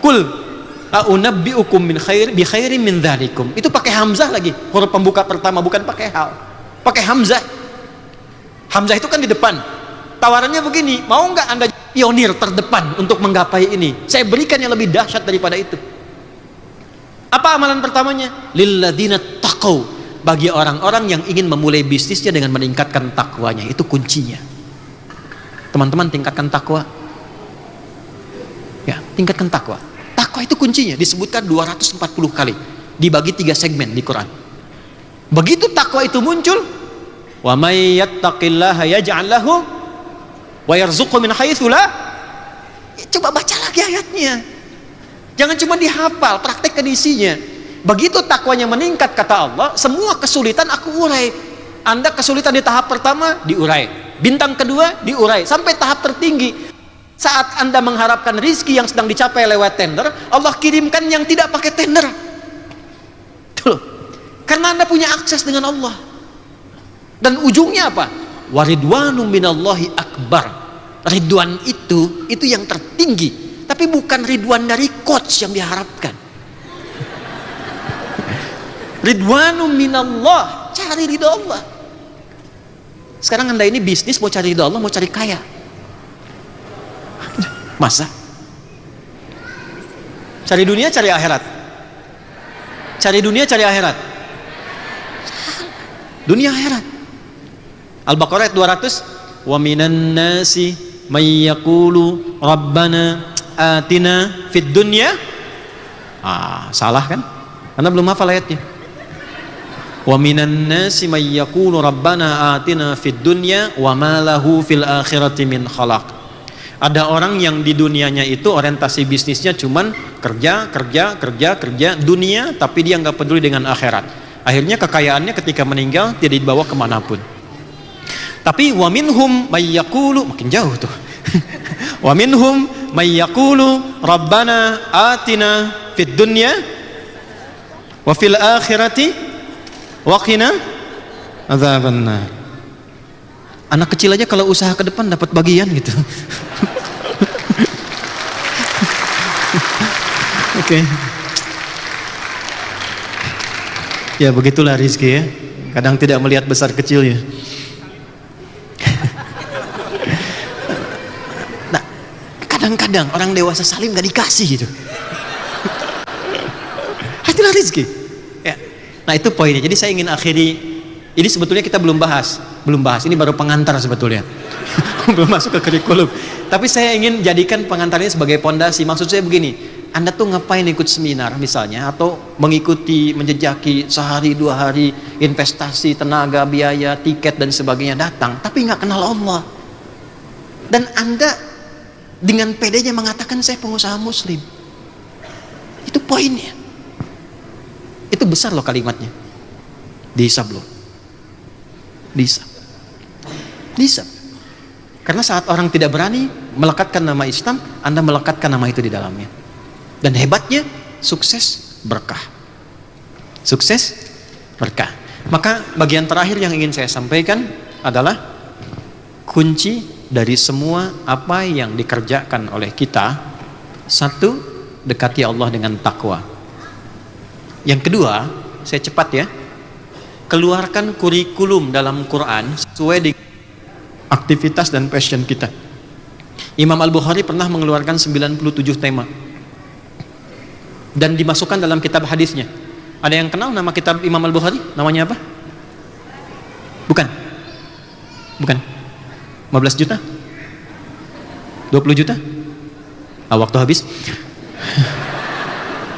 Kul a'unabbi'ukum min khair bi khairin min dzalikum. Itu pakai hamzah lagi, huruf pembuka pertama, bukan pakai hal. Pakai hamzah. Hamzah itu kan di depan. Tawarannya begini, mau nggak Anda pionir terdepan untuk menggapai ini? Saya berikan yang lebih dahsyat daripada itu. Apa amalan pertamanya? Lilladzina taqau. Bagi orang-orang yang ingin memulai bisnisnya dengan meningkatkan takwanya, itu kuncinya. Teman-teman, tingkatkan takwa. Ya, tingkatkan takwa. Takwa itu kuncinya, disebutkan 240 kali, dibagi 3 segmen di Quran. Begitu takwa itu muncul, wa may yattaqillaha yaj'al lahu wa yarzuqhu min haitsu la. Coba baca lagi ayatnya. Jangan cuma dihafal, praktekkan isinya. Begitu takwanya meningkat, kata Allah, semua kesulitan aku urai. Anda kesulitan di tahap pertama, diurai. Bintang kedua, diurai. Sampai tahap tertinggi. Saat Anda mengharapkan rizki yang sedang dicapai lewat tender, Allah kirimkan yang tidak pakai tender. Tuh. Karena Anda punya akses dengan Allah. Dan ujungnya apa? Waridwanu minallahi akbar. Ridwan itu yang tertinggi. Tapi bukan ridwan dari coach yang diharapkan. Ridwanu minallah, cari ridho Allah. Sekarang Anda ini bisnis mau cari ridho Allah, mau cari kaya. Masa? Cari dunia, cari akhirat. Cari dunia, cari akhirat. Dunia akhirat. Al-Baqarah ayat 200. Wa minan nasi may yaqulu rabbana atina fid dunya. Salah kan? Karena belum hafal ayatnya. Wa minan nasi may yaqulu rabbana atina fid dunya wa ma lahu fil akhirati min khalaq. Ada orang yang di dunianya itu orientasi bisnisnya cuman kerja dunia, tapi dia nggak peduli dengan akhirat. Akhirnya kekayaannya ketika meninggal tidak dibawa kemanapun. Tapi wa minhum may yaqulu, makin jauh tuh. Wa minhum may yaqulu rabbana atina fid dunya wa fil akhirati waqina adzabannar. Anak kecil aja kalau usaha ke depan dapat bagian gitu. Oke. Ya begitulah rizki ya. Kadang tidak melihat besar kecilnya. Nah, kadang-kadang orang dewasa salim gak dikasih gitu. Itulah rizki. Ya. Nah itu poinnya. Jadi saya ingin akhiri. Ini sebetulnya kita belum bahas. Ini baru pengantar sebetulnya. Belum masuk ke kurikulum. Tapi saya ingin jadikan pengantar ini sebagai pondasi. Maksud saya begini, Anda tuh ngapain ikut seminar misalnya, atau mengikuti, menjejaki sehari 2 hari, investasi, tenaga, biaya, tiket dan sebagainya datang, tapi nggak kenal Allah. Dan Anda dengan pedenya mengatakan saya pengusaha muslim. Itu poinnya. Itu besar loh kalimatnya. Dihisab loh. Bisa. Karena saat orang tidak berani melekatkan nama Islam, Anda melekatkan nama itu di dalamnya. Dan hebatnya, sukses berkah. Maka bagian terakhir yang ingin saya sampaikan, adalah kunci dari semua apa yang dikerjakan oleh kita. Satu, dekati Allah dengan takwa. Yang kedua, saya cepat ya, keluarkan kurikulum dalam Quran sesuai dengan aktivitas dan passion kita. Imam Al-Bukhari pernah mengeluarkan 97 tema dan dimasukkan dalam kitab hadisnya. Ada yang kenal nama kitab Imam Al-Bukhari? Namanya apa? Bukan 15 juta? 20 juta? Waktu habis.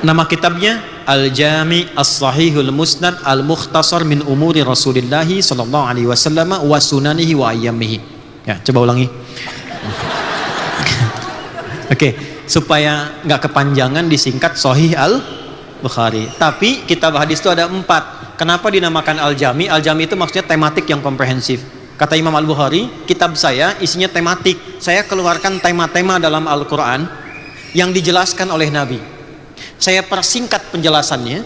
Nama kitabnya Al-Jami' As-Sahihul Musnad Al-Mukhtasar min Umuri Rasulillahi sallallahu alaihi wasallam wa sunanihi wa ayyamihi. Ya, coba ulangi. Oke, supaya nggak kepanjangan disingkat Sahih Al-Bukhari. Tapi kitab hadis itu ada 4. Kenapa dinamakan Al-Jami'? Al-Jami' itu maksudnya tematik yang komprehensif. Kata Imam Al-Bukhari, kitab saya isinya tematik. Saya keluarkan tema-tema dalam Al-Quran yang dijelaskan oleh Nabi. Saya persingkat penjelasannya,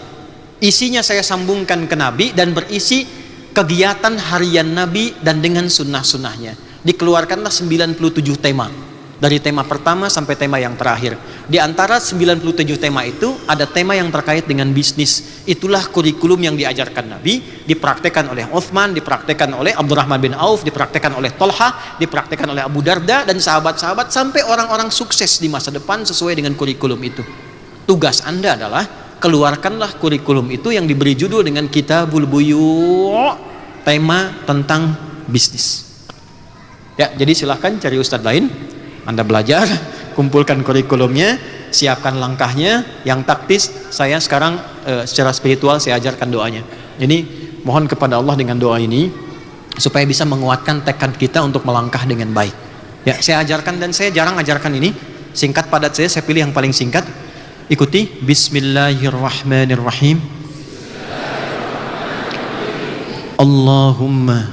isinya saya sambungkan ke Nabi dan berisi kegiatan harian Nabi dan dengan sunnah-sunnahnya. Dikeluarkanlah 97 tema. Dari tema pertama sampai tema yang terakhir. Di antara 97 tema itu ada tema yang terkait dengan bisnis. Itulah kurikulum yang diajarkan Nabi, dipraktekkan oleh Uthman, dipraktekkan oleh Abdurrahman bin Auf, dipraktekkan oleh Tolha, dipraktekkan oleh Abu Darda dan sahabat-sahabat sampai orang-orang sukses di masa depan sesuai dengan kurikulum itu. Tugas Anda adalah keluarkanlah kurikulum itu yang diberi judul dengan Kitabul Buyu', tema tentang bisnis. Ya, jadi silahkan cari ustadz lain. Anda belajar, kumpulkan kurikulumnya, siapkan langkahnya. Yang taktis, saya sekarang secara spiritual saya ajarkan doanya. Jadi mohon kepada Allah dengan doa ini supaya bisa menguatkan tekad kita untuk melangkah dengan baik. Ya, saya ajarkan dan saya jarang ajarkan ini. Singkat padat saya pilih yang paling singkat. Ikuti. Bismillahirrahmanirrahim. Allahumma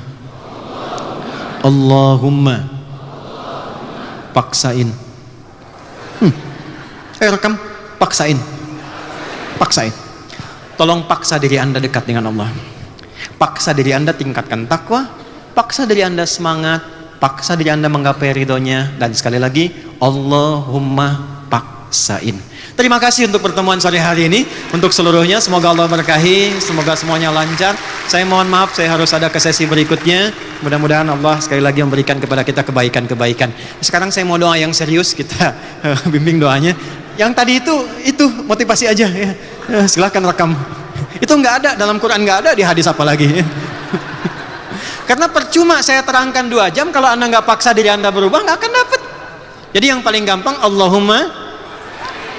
paksain. Rekam, paksain. Tolong paksa diri Anda dekat dengan Allah. Paksa diri Anda tingkatkan takwa. Paksa diri Anda semangat. Paksa diri Anda menggapai ridhonya. Dan sekali lagi, Allahumma paksain. Terima kasih untuk pertemuan sore hari ini. Untuk seluruhnya, semoga Allah berkahi, semoga semuanya lancar. Saya mohon maaf, saya harus ada ke sesi berikutnya. Mudah-mudahan Allah sekali lagi memberikan kepada kita kebaikan-kebaikan. Sekarang saya mau doa yang serius, kita bimbing doanya. Yang tadi itu motivasi aja ya. Silahkan rekam. Itu nggak ada dalam Quran, nggak ada di hadis apalagi. Karena percuma saya terangkan 2 jam kalau Anda nggak paksa diri Anda berubah, nggak akan dapat. Jadi yang paling gampang Allahumma.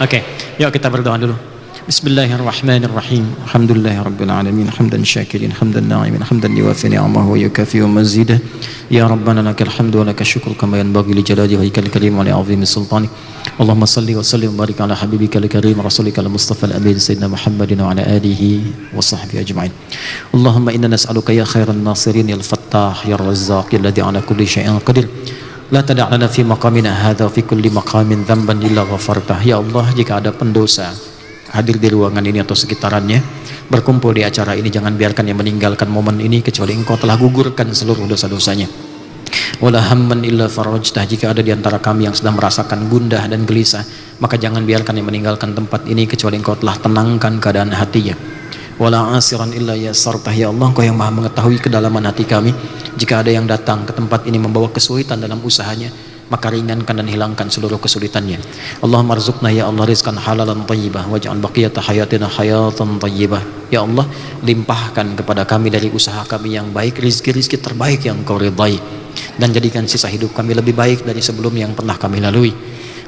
Oke, yuk kita berdoa dulu. Bismillahirrahmanirrahim. Alhamdulillahirabbil alamin, hamdan syakirin, hamdan na'imin, hamdan yuwafi ni'amahu wa yukafi mazidah. Ya Rabbana lakal hamdu wa lakal syukru kama yanbaghi li jalali wajhikal karim wa li 'azimi sultani. Allahumma salli wa sallim wa barik ala habibikal karim rasulikal mustafa al-amin sayyidina Muhammadin wa ala alihi wa sahbihi ajma'in. Allahumma inna nas'aluka ya khairan nasirin ya al-fattah ya ar-razzaq alladhi ala kulli syai'in qadir. La tada' lana fi maqamina hadha fi kulli maqamin dhanban illa ghafartah. Ya Allah, jika ada pendosa hadir di ruangan ini atau sekitarannya, berkumpul di acara ini, jangan biarkan yang meninggalkan momen ini kecuali Engkau telah gugurkan seluruh dosa-dosanya. Wala hamman illa farajtah. Jika ada di antara kami yang sedang merasakan gundah dan gelisah, maka jangan biarkan yang meninggalkan tempat ini kecuali Engkau telah tenangkan keadaan hatinya. Wala asiran illa yasartah. Ya Allah, Engkau yang maha mengetahui kedalaman hati kami. Jika ada yang datang ke tempat ini membawa kesulitan dalam usahanya, maka ringankan dan hilangkan seluruh kesulitannya. Allahumma arzuqna ya Allah rizqan halalan thayyibah waj'al baqiyata hayatina hayatan thayyibah. Ya Allah, limpahkan kepada kami dari usaha kami yang baik rizki-rizki terbaik yang Engkau ridai, dan jadikan sisa hidup kami lebih baik dari sebelum yang pernah kami lalui.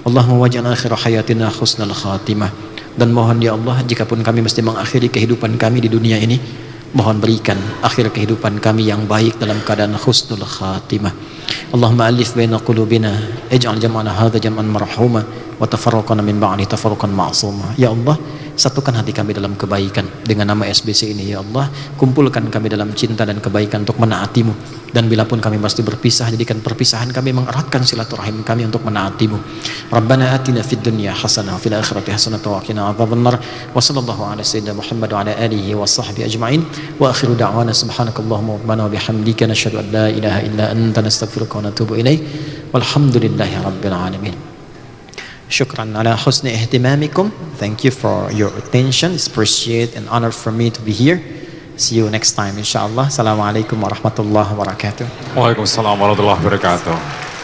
Allahumma waj'al akhir hayatina husnal khatimah. Dan mohon ya Allah, jikapun kami mesti mengakhiri kehidupan kami di dunia ini, mohon berikan akhir kehidupan kami yang baik dalam keadaan husnul khatimah. Allahumma alif baina qulubina ij'al jam'ana hadza jam'an marhuma wa tafarraqana min ba'di tafarruqan ma'suma. Ya Allah, satukan hati kami dalam kebaikan dengan nama SBC ini. Ya Allah, kumpulkan kami dalam cinta dan kebaikan untuk menaati-Mu, dan bila pun kami pasti berpisah, jadikan perpisahan kami mengeratkan silaturahim kami untuk menaati-Mu. Rabbana atina fid dunya hasanah wa fil akhirati hasanah wa qina adzabannar. Wa sallallahu ala sayyidina Muhammad wa ala alihi wa sahbihi ajma'in. Wa akhiru da'wana subhanakallahumma wa bihamdika nashhadu an la ilaha illa anta nastaghfiruka wa natubu ilaik. Walhamdulillahi rabbil alamin. Syukran ala husni ihtimamikum. Thank you for your attention. It's appreciated and honor for me to be here. See you next time insyaAllah. Assalamualaikum warahmatullahi wabarakatuh. Waalaikumsalam warahmatullahi wabarakatuh.